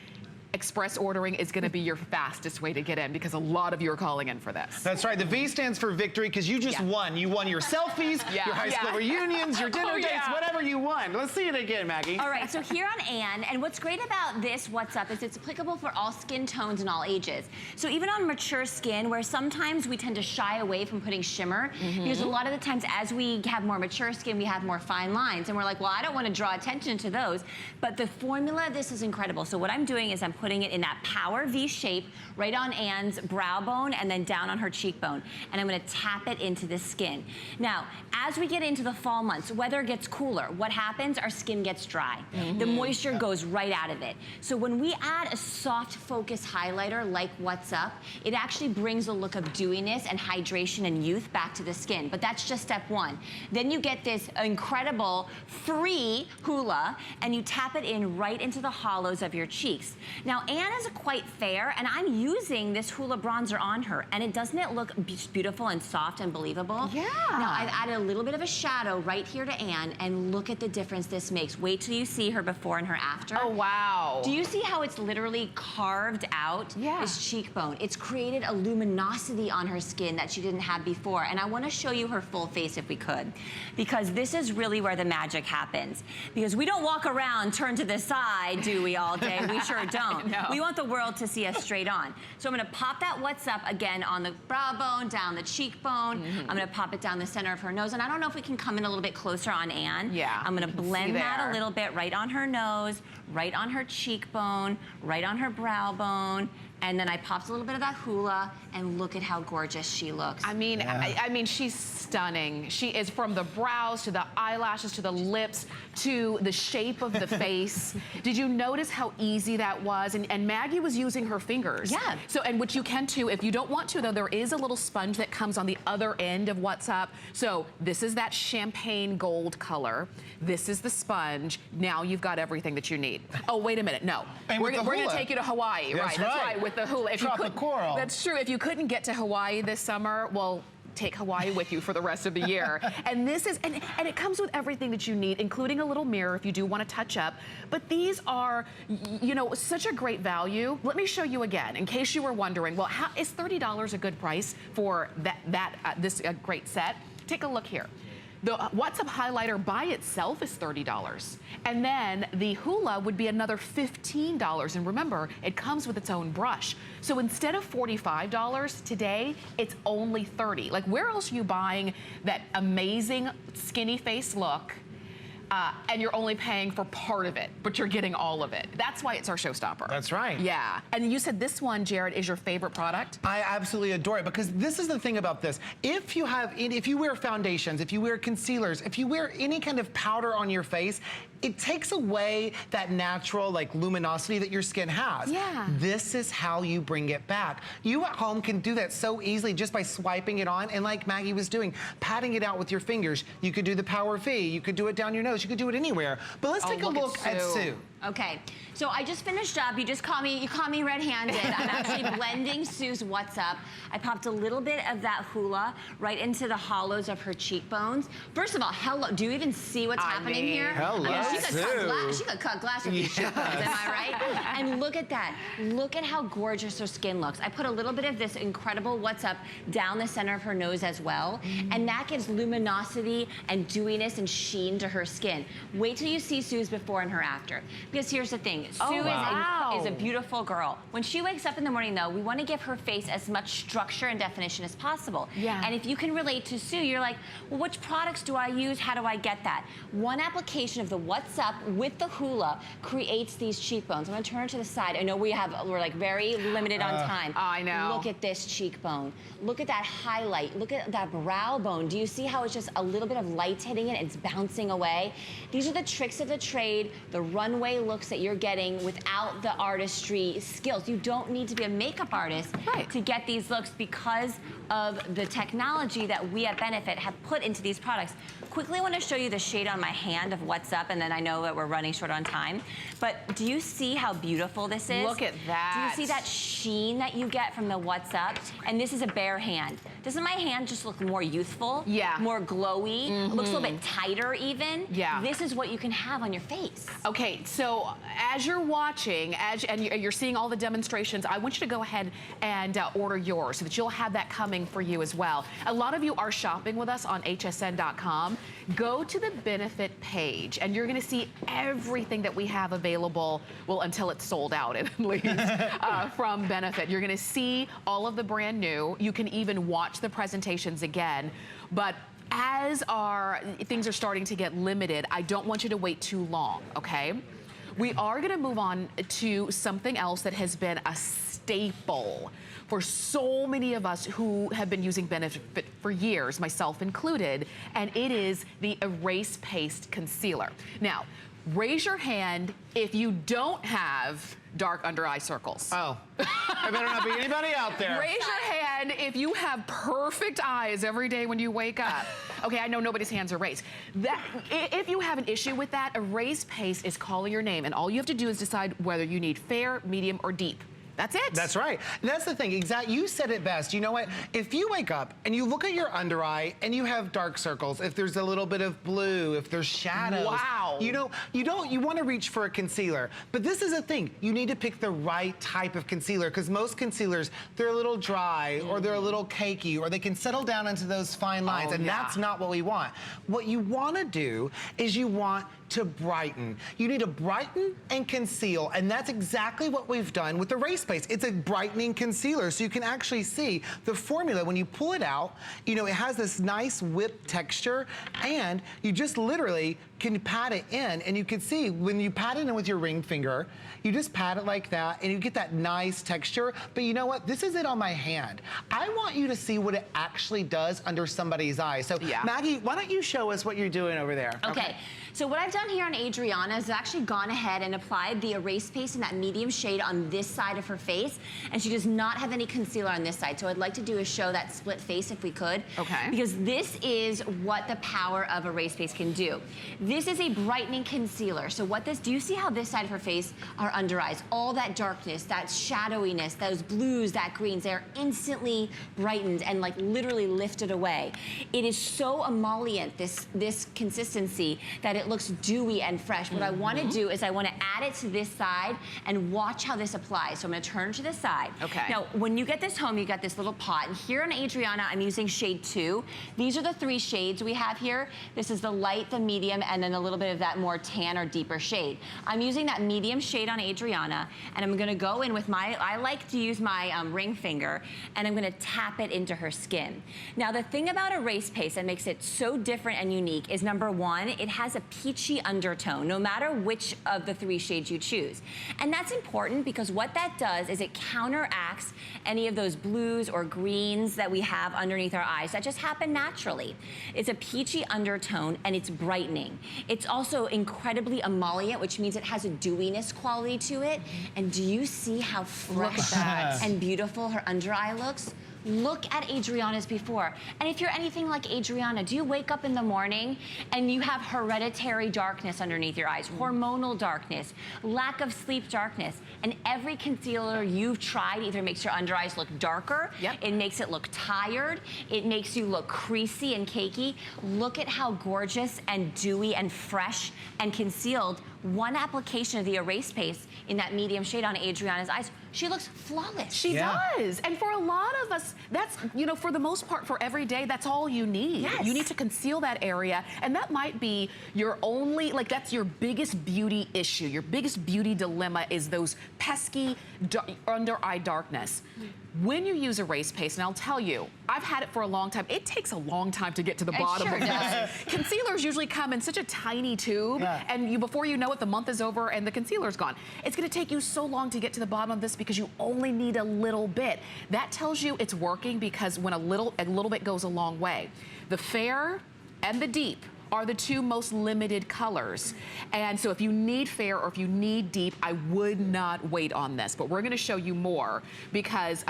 express ordering is going to be your fastest way to get in because a lot of you are calling in for this. That's right. The V stands for victory because you just won. You won your selfies, your high school reunions, your dinner dates, whatever you won. Let's see it again, Maggie. All right, so here on Anne, and what's great about this What's Up is it's applicable for all skin tones and all ages. So even on mature skin, where sometimes we tend to shy away from putting shimmer, because a lot of the times as we have more mature skin, we have more fine lines, and we're like, well, I don't want to draw attention to those. But the formula of this is incredible. So what I'm doing is I'm putting it in that power V shape right on Anne's brow bone and then down on her cheekbone. And I'm going to tap it into the skin. Now, as we get into the fall months, weather gets cooler. What happens? Our skin gets dry. The moisture goes right out of it. So when we add a soft focus highlighter like What's Up, it actually brings a look of dewiness and hydration and youth back to the skin. But that's just step one. Then you get this incredible free Hoola and you tap it in right into the hollows of your cheeks. Now, Anne is quite fair, and I'm using this Hoola bronzer on her, and doesn't it look beautiful and soft and believable? Yeah. Now, I've added a little bit of a shadow right here to Anne, and look at the difference this makes. Wait till you see her before and her after. Oh, wow. Do you see how it's literally carved out this cheekbone? It's created a luminosity on her skin that she didn't have before, and I want to show you her full face if we could, because this is really where the magic happens. Because we don't walk around, turn to the side, do we, all day? We sure don't. We want the world to see us straight on. So I'm going to pop that What's Up again on the brow bone, down the cheekbone. I'm going to pop it down the center of her nose. And I don't know if we can come in a little bit closer on Anne. Yeah. I'm going to blend that a little bit right on her nose, right on her cheekbone, right on her brow bone. And then I popped a little bit of that Hoola, and look at how gorgeous she looks. I mean, I mean, she's stunning. She is, from the brows to the eyelashes to the lips to the shape of the face. Did you notice how easy that was? And Maggie was using her fingers. Yeah. So, and which you can too. If you don't want to, though, there is a little sponge that comes on the other end of What's Up. So this is that champagne gold color. This is the sponge. Now you've got everything that you need. Oh, wait a minute. No. And we're going to take you to Hawaii. That's That's right. With the Hoola. If Tropicoral. That's true. If you couldn't get to Hawaii this summer, well, take Hawaii with you for the rest of the year. And this is, and it comes with everything that you need, including a little mirror if you do want to touch up. But these are, you know, such a great value. Let me show you again, in case you were wondering, well, how is $30 a good price for this great set? Take a look here. The What's Up highlighter by itself is $30. And then the Hoola would be another $15. And remember, it comes with its own brush. So instead of $45 today, it's only $30. Like, where else are you buying that amazing skinny face look? And you're only paying for part of it, but you're getting all of it. That's why it's our showstopper. That's right. Yeah. And you said this one, Jared, is your favorite product? I absolutely adore it because this is the thing about this. If you wear foundations, if you wear concealers, if you wear any kind of powder on your face, it takes away that natural like luminosity that your skin has. Yeah. This is how you bring it back. You at home can do that so easily just by swiping it on and, like Maggie was doing, patting it out with your fingers. You could do the Power V, you could do it down your nose, you could do it anywhere. But let's take a look at Sue. Okay, so I just finished up. You caught me red-handed. I'm actually blending Sue's What's Up. I popped a little bit of that Hoola right into the hollows of her cheekbones. First of all, hello, do you even see what's happening here? Hello, I mean, Sue. she could cut glass with these cheekbones, am I right? And look at that. Look at how gorgeous her skin looks. I put a little bit of this incredible What's Up down the center of her nose as well, and that gives luminosity and dewiness and sheen to her skin. Wait till you see Sue's before and her after. Because here's the thing, Sue is a beautiful girl. When she wakes up in the morning, though, we want to give her face as much structure and definition as possible. Yeah. And if you can relate to Sue, you're like, well, which products do I use? How do I get that? One application of the What's Up with the Hoola creates these cheekbones. I'm going to turn it to the side. I know we're like very limited on time. I know. Look at this cheekbone. Look at that highlight. Look at that brow bone. Do you see how it's just a little bit of light hitting it? It's bouncing away. These are the tricks of the trade, the runway looks that you're getting without the artistry skills. You don't need to be a makeup artist to get these looks because of the technology that we at Benefit have put into these products. Quickly, I want to show you the shade on my hand of what's up, and then I know that we're running short on time. But do you see how beautiful this is? Look at that. Do you see that sheen that you get from the what's up? And this is a bare hand. Doesn't my hand just look more youthful? Yeah. More glowy? It looks a little bit tighter even? Yeah. This is what you can have on your face. Okay, so as you're watching, and you're seeing all the demonstrations, I want you to go ahead and order yours so that you'll have that coming for you as well. A lot of you are shopping with us on hsn.com. Go to the Benefit page, and you're going to see everything that we have available, well, until it's sold out at least, from Benefit. You're going to see all of the brand new. You can even watch the presentations again, but as things are starting to get limited, I don't want you to wait too long, okay? We are gonna move on to something else that has been a staple for so many of us who have been using Benefit for years, myself included, and it is the Erase Paste Concealer. Now, raise your hand if you don't have dark under eye circles. Oh, there better not be anybody out there. Raise your hand if you have perfect eyes every day when you wake up. Okay, I know nobody's hands are raised. If you have an issue with that, Erase Paste is calling your name, and all you have to do is decide whether you need fair, medium, or deep. That's it. That's right. And that's the thing. You said it best. You know what? If you wake up and you look at your under eye and you have dark circles, if there's a little bit of blue, if there's shadows, wow. You want to reach for a concealer. But this is a thing. You need to pick the right type of concealer, because most concealers, they're a little dry or they're a little cakey, or they can settle down into those fine lines, and that's not what we want. What you want to do is you want to brighten. You need to brighten and conceal, and that's exactly what we've done with the Erase Paste. It's a brightening concealer, so you can actually see the formula. When you pull it out, it has this nice whipped texture, and you just literally can pat it in, and you can see when you pat it in with your ring finger, you just pat it like that, and you get that nice texture. But you know what? This is it on my hand. I want you to see what it actually does under somebody's eye. So Maggie, why don't you show us what you're doing over there? Okay. So what I've done here on Adriana is actually gone ahead and applied the Erase Paste in that medium shade on this side of her face, and she does not have any concealer on this side. So I'd like to do is show that split face if we could. Okay. Because this is what the power of Erase Paste can do. This is a brightening concealer. So do you see how this side of her face, our under eyes, all that darkness, that shadowiness, those blues, that greens, they're instantly brightened and like literally lifted away. It is so emollient, this consistency, that it looks dewy and fresh. What I want to do is I want to add it to this side and watch how this applies. So I'm going to turn to the side. Okay. Now, when you get this home, you got this little pot. And here on Adriana, I'm using shade 2. These are the 3 shades we have here. This is the light, the medium, and then a little bit of that more tan or deeper shade. I'm using that medium shade on Adriana, and I'm going to go in with I like to use my ring finger, and I'm going to tap it into her skin. Now, the thing about Erase Paste that makes it so different and unique is, number 1, it has a peachy undertone, no matter which of the 3 shades you choose. And that's important because what that does is it counteracts any of those blues or greens that we have underneath our eyes that just happen naturally. It's a peachy undertone, and it's brightening. It's also incredibly emollient, which means it has a dewiness quality to it. And do you see how fresh and beautiful her under eye looks? Look at Adriana's before. And if you're anything like Adriana, do you wake up in the morning and you have hereditary darkness underneath your eyes, hormonal darkness, lack of sleep darkness, and every concealer you've tried either makes your under eyes look darker, it makes it look tired, it makes you look creasy and cakey. Look at how gorgeous and dewy and fresh and concealed one application of the Erase Paste in that medium shade on Adriana's eyes, she looks flawless. She does. And for a lot of us, that's, for the most part, for every day, that's all you need. Yes. You need to conceal that area. And that might be your only, that's your biggest beauty issue. Your biggest beauty dilemma is those pesky under eye darkness. When you use Erase Paste, and I'll tell you, I've had it for a long time. It takes a long time to get to the bottom of this. Concealers usually come in such a tiny tube, and before you know it, the month is over and the concealer's gone. It's gonna take you so long to get to the bottom of this because you only need a little bit. That tells you it's working, because when a little bit goes a long way. The fair and the deep are the 2 most limited colors. And so if you need fair or if you need deep, I would not wait on this. But we're gonna show you more because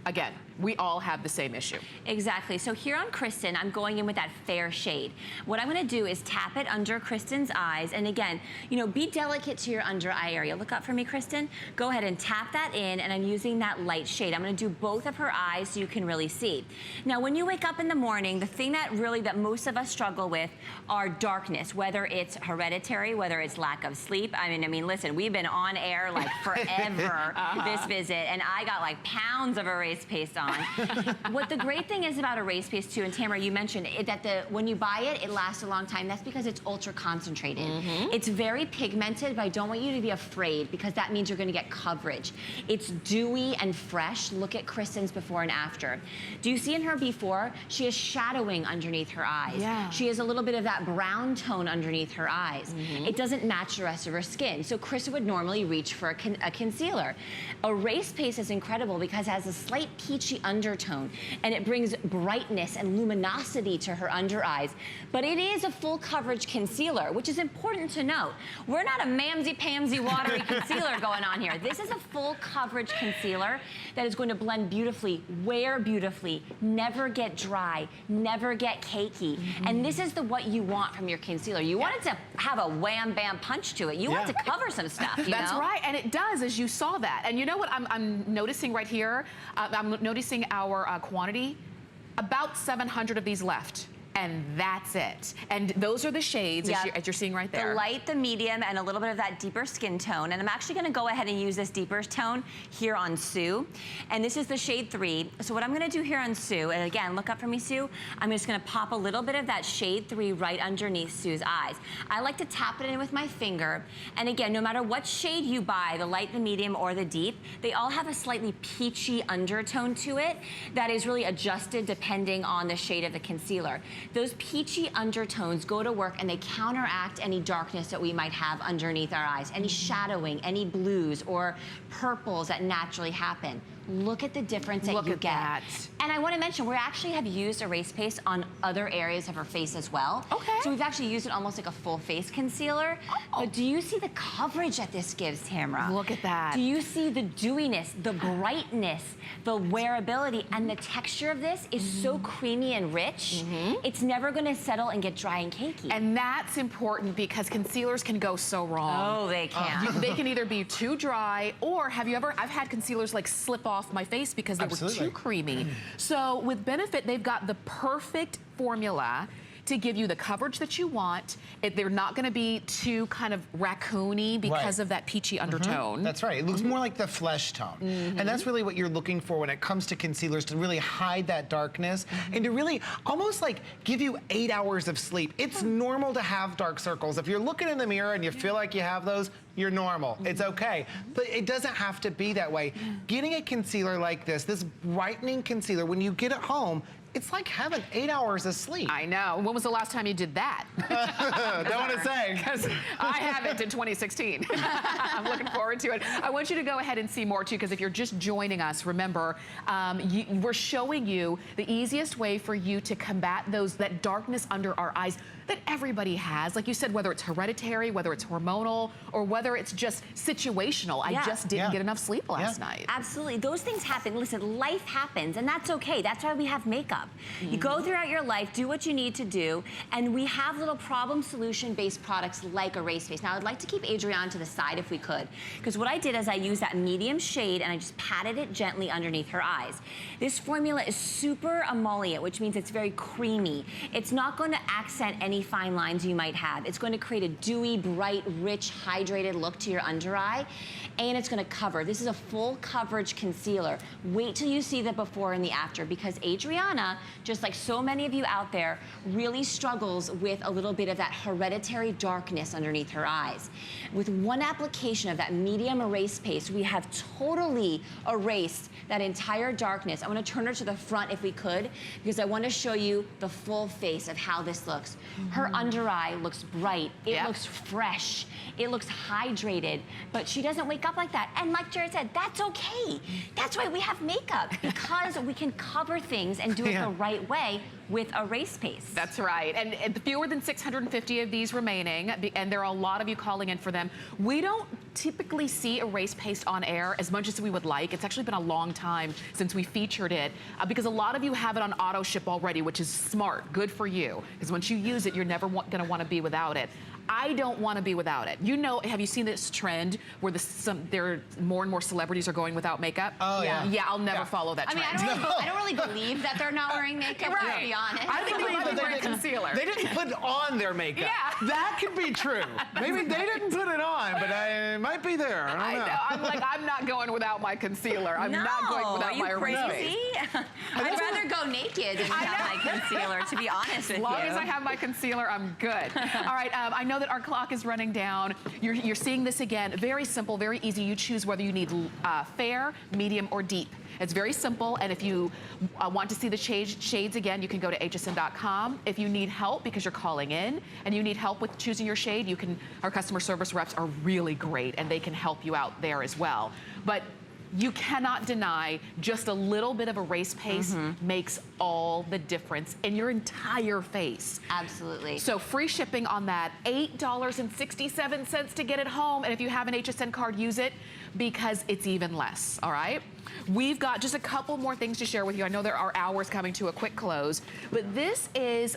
again, we all have the same issue. Exactly. So here on Kristen, I'm going in with that fair shade. What I'm going to do is tap it under Kristen's eyes. And again, you know, be delicate to your under eye area. Look up for me, Kristen. Go ahead and tap that in, and I'm using that light shade. I'm going to do both of her eyes so you can really see. Now, when you wake up in the morning, the thing that most of us struggle with are darkness, whether it's hereditary, whether it's lack of sleep. I mean, listen, we've been on air like forever this visit, and I got like pounds of erase paste on. What the great thing is about erase paste too, and Tamara, you mentioned that when you buy it, it lasts a long time. That's because it's ultra concentrated. It's very pigmented, but I don't want you to be afraid because that means you're going to get coverage. It's dewy and fresh. Look at Kristen's before and after. Do you see in her before? She has shadowing underneath her eyes. Yeah. She has a little bit of that brown tone underneath her eyes. It doesn't match the rest of her skin. So Kristen would normally reach for a concealer. Erase paste is incredible because it has a slight peachy undertone and it brings brightness and luminosity to her under eyes. But it is a full coverage concealer, which is important to note. We're not a mamsy-pamsy watery concealer going on here. This is a full coverage concealer that is going to blend beautifully, wear beautifully, never get dry, never get cakey. And this is what you want from your concealer. You want it to have a wham bam punch to it. You want it to cover some stuff, you That's know? right, and it does, as you saw that. And you know what I'm noticing right here? I'm noticing our quantity, about 700 of these left. And that's it. And those are the shades as you're seeing right there. The light, the medium, and a little bit of that deeper skin tone. And I'm actually gonna go ahead and use this deeper tone here on Sue. And this is the shade 3. So what I'm gonna do here on Sue, and again, look up for me, Sue. I'm just gonna pop a little bit of that shade 3 right underneath Sue's eyes. I like to tap it in with my finger. And again, no matter what shade you buy, the light, the medium, or the deep, they all have a slightly peachy undertone to it that is really adjusted depending on the shade of the concealer. Those peachy undertones go to work and they counteract any darkness that we might have underneath our eyes, any shadowing, any blues or purples that naturally happen. Look at the difference that you get. And I want to mention, we actually have used erase paste on other areas of her face as well. Okay. So we've actually used it almost like a full face concealer. But do you see the coverage that this gives, Tamara? Look at that. Do you see the dewiness, the brightness, the wearability, and the texture of this is so creamy and rich. It's never going to settle and get dry and cakey. And that's important because concealers can go so wrong. Oh, they can. They can either be too dry, or I've had concealers like slip off my face because they were too creamy. So with Benefit, they've got the perfect formula to give you the coverage that you want. They're not gonna be too kind of raccoony because of that peachy undertone. That's right, it looks more like the flesh tone. And that's really what you're looking for when it comes to concealers, to really hide that darkness and to really almost like give you 8 hours of sleep. It's normal to have dark circles. If you're looking in the mirror and you feel like you have those, you're normal, it's okay. But it doesn't have to be that way. Getting a concealer like this brightening concealer, when you get it home, it's like having 8 hours of sleep. I know. When was the last time you did that? Don't want to say. Because I haven't in 2016. I'm looking forward to it. I want you to go ahead and see more too, because if you're just joining us, remember, we're showing you the easiest way for you to combat that darkness under our eyes that everybody has. Like you said, whether it's hereditary, whether it's hormonal, or whether it's just situational. I just didn't get enough sleep last night. Absolutely. Those things happen. Listen, life happens, and that's okay. That's why we have makeup. You go throughout your life, do what you need to do, and we have little problem solution-based products like Erase Paste. Now, I'd like to keep Adrienne to the side if we could, because what I did is I used that medium shade and I just patted it gently underneath her eyes. This formula is super emollient, which means it's very creamy. It's not going to accent any fine lines you might have. It's going to create a dewy, bright, rich, hydrated look to your under eye, and it's going to cover. This is a full coverage concealer. Wait till you see the before and the after, because Adriana, just like so many of you out there, really struggles with a little bit of that hereditary darkness underneath her eyes. With one application of that medium erase paste, we have totally erased that entire darkness. I want to turn her to the front if we could, because I want to show you the full face of how this looks. Her under eye looks bright. It looks fresh. It looks hydrated, but she doesn't wake up like that. And like Jared said, that's okay. That's why we have makeup, because we can cover things and do it the right way with erase paste. That's right. And fewer than 650 of these remaining, and there are a lot of you calling in for them. We don't typically see erase paste on air as much as we would like. It's actually been a long time since we featured it because a lot of you have it on auto ship already, which is smart, good for you, because once you use it, you're never going to want to be without it. I don't want to be without it. You know, have you seen this trend where there more and more celebrities are going without makeup? Oh, yeah. Yeah, I'll never follow that I trend. mean, I don't really believe that they're not wearing makeup, let's be honest. I think they might be wearing concealer. They didn't put on their makeup. Yeah. That could be true. Maybe they didn't put it on, but it might be there. I don't know. I'm like, I'm not going without my concealer. I'm not going without my erase crazy? paste. I'd rather go naked than have my concealer, to be honest with As you. long as I have my concealer, I'm good. All right, I know that our clock is running down. You're seeing this again. Very simple, very easy. You choose whether you need fair, medium, or deep. It's very simple, and if you want to see the shades again, you can go to hsn.com. If you need help because you're calling in and you need help with choosing your shade, our customer service reps are really great, and they can help you out there as well. But you cannot deny just a little bit of erase paste makes all the difference in your entire face. Absolutely. So free shipping on that, $8.67 to get it home. And if you have an HSN card, use it because it's even less, all right? We've got just a couple more things to share with you. I know there are hours coming to a quick close, but this is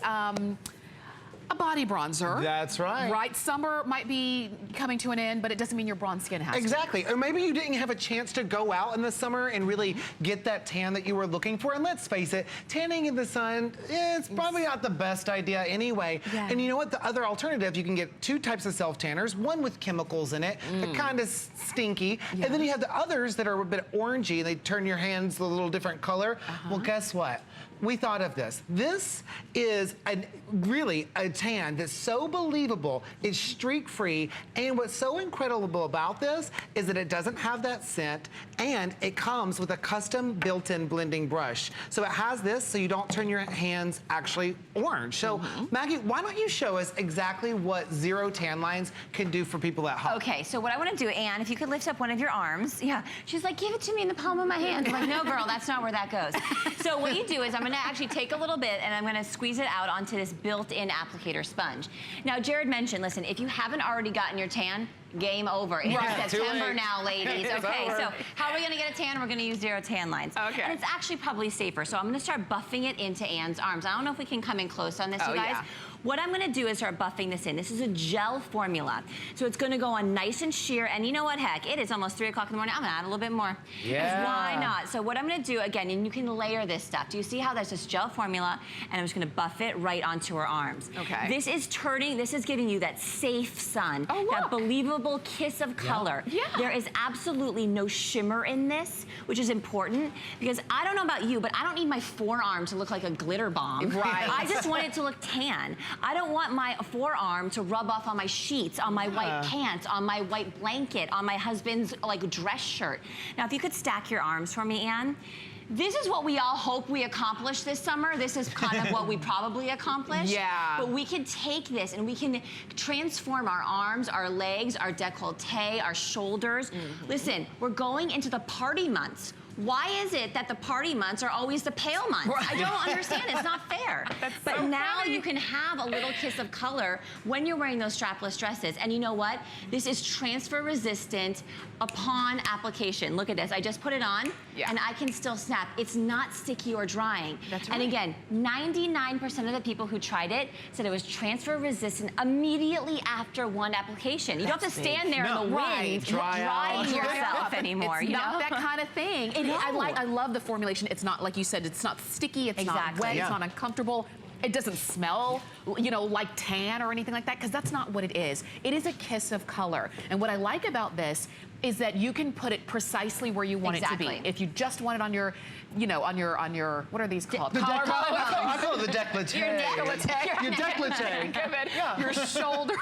a body bronzer. That's right. Right, summer might be coming to an end, but it doesn't mean your bronze skin has to. Exactly. Or maybe you didn't have a chance to go out in the summer and really get that tan that you were looking for. And let's face it, tanning in the sun, it's probably not the best idea anyway. Yeah. And you know what? The other alternative, you can get two types of self-tanners, one with chemicals in it, that kind of stinky. And then you have the others that are a bit orangey. They turn your hands a little different color. Well, guess what? We thought of this. This is really a tan that's so believable. It's streak-free, and what's so incredible about this is that it doesn't have that scent, and it comes with a custom built-in blending brush. So it has this so you don't turn your hands actually orange. So Maggie, why don't you show us exactly what Zero Tan Lines can do for people at home? Okay, so what I want to do, Anne, if you could lift up one of your arms. Yeah, she's like, give it to me in the palm of my hand. I'm like, no, girl, that's not where that goes. So what you do is I'm going to actually take a little bit and I'm going to squeeze it out onto this built-in applicator sponge. Now, Jared mentioned, listen, if you haven't already gotten your tan, game over. It's September now, ladies. Okay, so how are we going to get a tan? We're going to use Zero Tan Lines. Okay. And it's actually probably safer. So I'm going to start buffing it into Anne's arms. I don't know if we can come in close on this, you guys. What I'm gonna do is start buffing this in. This is a gel formula. So it's gonna go on nice and sheer, and you know what, heck, it is almost 3 o'clock in the morning. I'm gonna add a little bit more. Yeah. Why not? So what I'm gonna do, again, and you can layer this stuff. Do you see how there's this gel formula, and I'm just gonna buff it right onto her arms. Okay. This is giving you that safe sun, that believable kiss of color. Yeah. There is absolutely no shimmer in this, which is important, because I don't know about you, but I don't need my forearm to look like a glitter bomb. Right. I just want it to look tan. I don't want my forearm to rub off on my sheets, on my white pants, on my white blanket, on my husband's like dress shirt. Now, if you could stack your arms for me, Anne. This is what we all hope we accomplish this summer. This is kind of what we probably accomplished. Yeah. But we can take this and we can transform our arms, our legs, our décolleté, our shoulders. Listen, we're going into the party months. Why is it that the party months are always the pale months? I don't understand. It's not fair. But now you can have a little kiss of color when you're wearing those strapless dresses. And you know what? This is transfer resistant upon application. Look at this. I just put it on and I can still snap. It's not sticky or drying. That's right. And again, 99% of the people who tried it said it was transfer resistant immediately after one application. You don't have to stand there in the wind drying yourself anymore. It's not that kind of thing. I love the formulation. It's not, like you said, it's not sticky, it's not wet, it's not uncomfortable. It doesn't smell, you know, like tan or anything like that, because that's not what it is. It is a kiss of color. And what I like about this is that you can put it precisely where you want it to be. If you just want it on your, you know, on your, what are these called? I call it the décolleté. Your décolleté. Your décolleté. Your shoulders,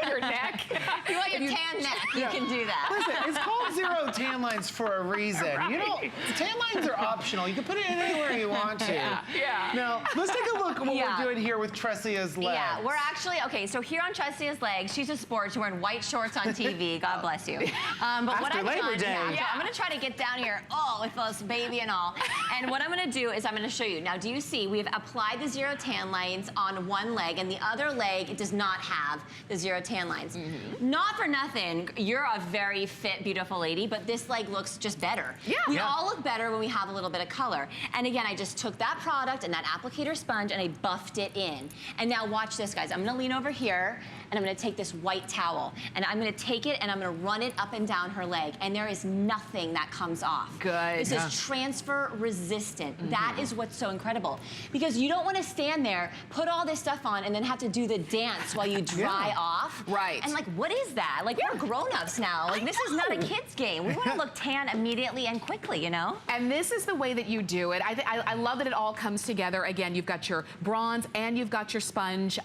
your neck. You want your tan neck, you can do that. Listen, it's called Zero Tan Lines for a reason. You know, tan lines are optional. You can put it in anywhere you want to. Yeah. Now, let's take a look at what we're doing here with Tressia's legs. Yeah, we're actually, okay, so here on Tressia's legs, she's a sport, she's wearing white shorts on TV, God bless you. But what After I've Labor done, Day. so I'm gonna try to get down here, with this baby and all. And what I'm gonna do is I'm gonna show you. Now, do you see, we've applied the Zero Tan lines on one leg, and the other leg, it does not have the Zero Tan lines. Not for nothing, you're a very fit, beautiful lady, but this leg looks just better. We all look better when we have a little bit of color. And again, I just took that product and that applicator sponge and I buffed it in. And now watch this, guys. I'm gonna lean over here and I'm gonna take this white towel and I'm gonna take it and I'm gonna run it up and down her leg, and there is nothing that comes off. Good. This is transfer resistant. That is what's so incredible. Because you don't wanna stand there, put all this stuff on, and then have to do the dance while you dry off. Right. And like, what is that? Like, we're grown-ups now. Like, this is not a kid's game. We wanna look tan immediately and quickly, you know? And this is the way that you do it. I love that it all comes together. Again, you've got your bronze and you've got your sponge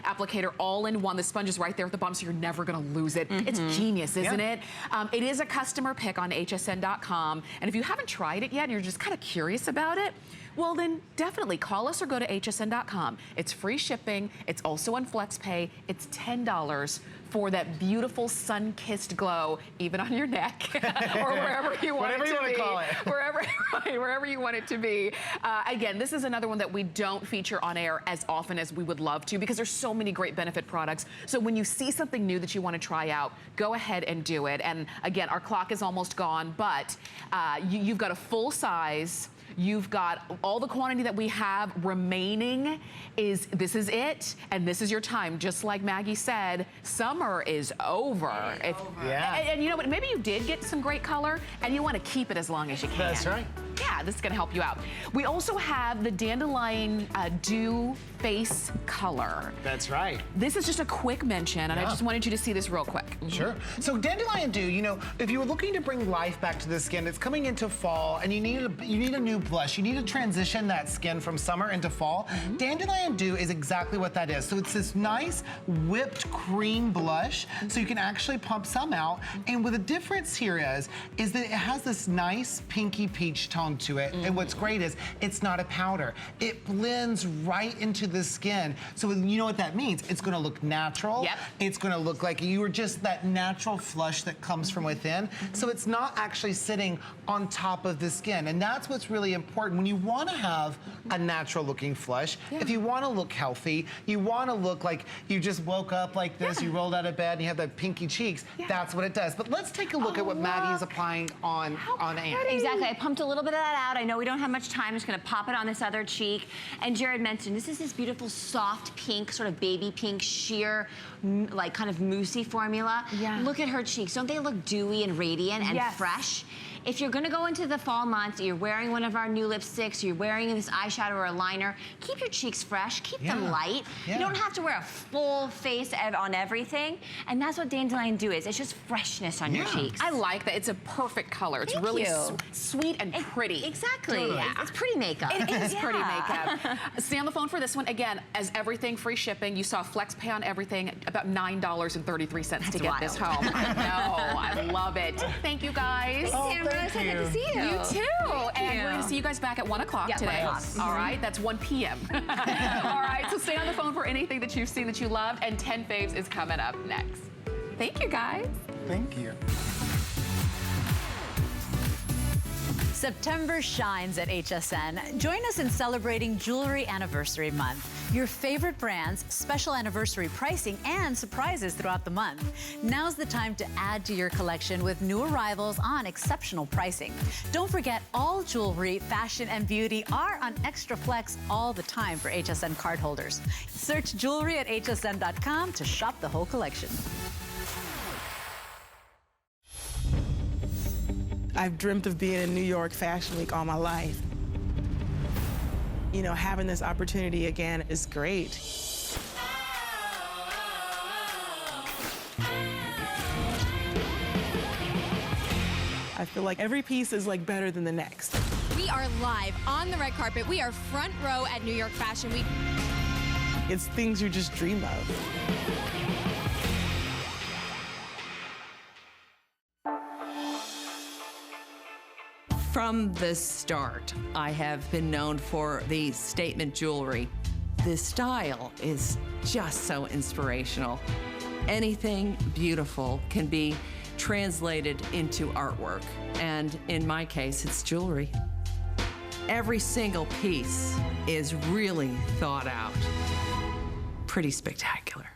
applicator all in one. The sponge is right there at the bottom, so you're never gonna lose it. It's genius, isn't it? It is a customer pick on hsn.com. And if you haven't tried it yet and you're just kind of curious about it, well then definitely call us or go to hsn.com. It's free shipping. It's also on FlexPay. It's $10 for that beautiful sun-kissed glow, even on your neck or wherever you want Whatever it you to want be. to call it. Wherever you want it to be. Again, this is another one that we don't feature on air as often as we would love to because there's so many great benefit products. So when you see something new that you want to try out, go ahead and do it. And again, our clock is almost gone, but you've got a full size. You've got all the quantity that we have remaining. This is it, and this is your time. Just like Maggie said, summer is over. And you know what? Maybe you did get some great color, and you want to keep it as long as you can. That's right. Yeah, this is going to help you out. We also have the Dandelion Dew Face Color. That's right. This is just a quick mention, and I just wanted you to see this real quick. Sure. So Dandelion Dew, you know, if you were looking to bring life back to the skin, it's coming into fall, and you need a new blush. You need to transition that skin from summer into fall. Dandelion Dew is exactly what that is. So it's this nice whipped cream blush, so you can actually pump some out. And what the difference here is that it has this nice pinky peach tone to it. And what's great is it's not a powder. It blends right into the skin. So you know what that means? It's gonna look natural. It's gonna look like you were just that natural flush that comes from within. So it's not actually sitting on top of the skin. And that's what's really important. When you wanna have a natural looking flush, if you wanna look healthy, you wanna look like you just woke up like this, you rolled out of bed and you have that pinky cheeks, that's what it does. But let's take a look at what Maddie is applying on Anne. Exactly, I pumped a little bit of that out. I know we don't have much time. I'm just gonna pop it on this other cheek. And Jared mentioned, this is this beautiful soft pink, sort of baby pink, sheer, like kind of moussey formula. Look at her cheeks. Don't they look dewy and radiant and fresh? If you're gonna go into the fall months, you're wearing one of our new lipsticks, you're wearing this eyeshadow or a liner, keep your cheeks fresh, keep them light. You don't have to wear a full face on everything. And that's what Dandelion Dew is. It's just freshness on your cheeks. I like that. It's a perfect color. It's really sweet and pretty. Exactly. It's pretty makeup. It is pretty makeup. Stay on the phone for this one. Again, as everything, free shipping. You saw FlexPay on everything, about $9.33 to get this home. I know. I love it. Thank you, guys. Thank you. Good to see you. You too. And we're going to see you guys back at 1 o'clock today. 1 o'clock. All right. That's 1 p.m. All right. So stay on the phone for anything that you've seen that you loved. And 10 Faves is coming up next. Thank you, guys. Thank you. September shines at HSN. Join us in celebrating Jewelry Anniversary Month. Your favorite brands, special anniversary pricing, and surprises throughout the month. Now's the time to add to your collection with new arrivals on exceptional pricing. Don't forget, all jewelry, fashion, and beauty are on Extra Flex all the time for HSN cardholders. Search jewelry at hsn.com to shop the whole collection. I've dreamt of being in New York Fashion Week all my life. You know, having this opportunity again is great. I feel like every piece is like better than the next. We are live on the red carpet. We are front row at New York Fashion Week. It's things you just dream of. From the start, I have been known for the statement jewelry. The style is just so inspirational. Anything beautiful can be translated into artwork, and in my case, it's jewelry. Every single piece is really thought out. Pretty spectacular.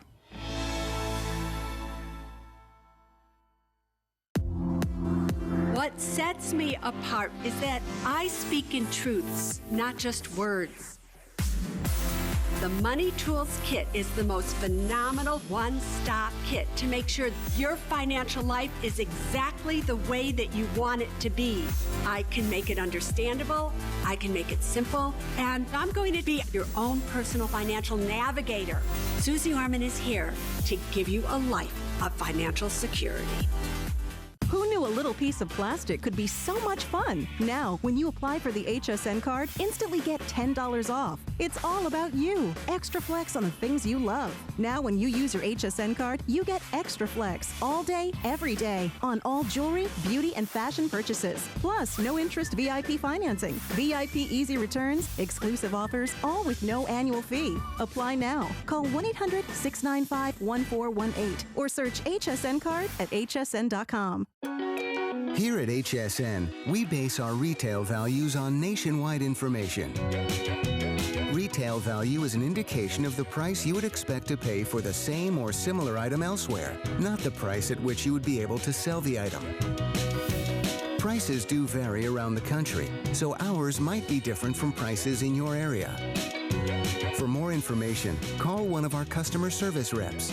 What sets me apart is that I speak in truths, not just words. The Money Tools Kit is the most phenomenal one-stop kit to make sure your financial life is exactly the way that you want it to be. I can make it understandable, I can make it simple, and I'm going to be your own personal financial navigator. Susie Orman is here to give you a life of financial security. Who knew a little piece of plastic could be so much fun? Now, when you apply for the HSN card, instantly get $10 off. It's all about you. Extra flex on the things you love. Now, when you use your HSN card, you get extra flex all day, every day on all jewelry, beauty, and fashion purchases. Plus, no interest VIP financing, VIP easy returns, exclusive offers, all with no annual fee. Apply now. Call 1-800-695-1418 or search HSN card at hsn.com. Here at HSN, we base our retail values on nationwide information. Retail value is an indication of the price you would expect to pay for the same or similar item elsewhere, not the price at which you would be able to sell the item. Prices do vary around the country, so ours might be different from prices in your area. For more information, call one of our customer service reps.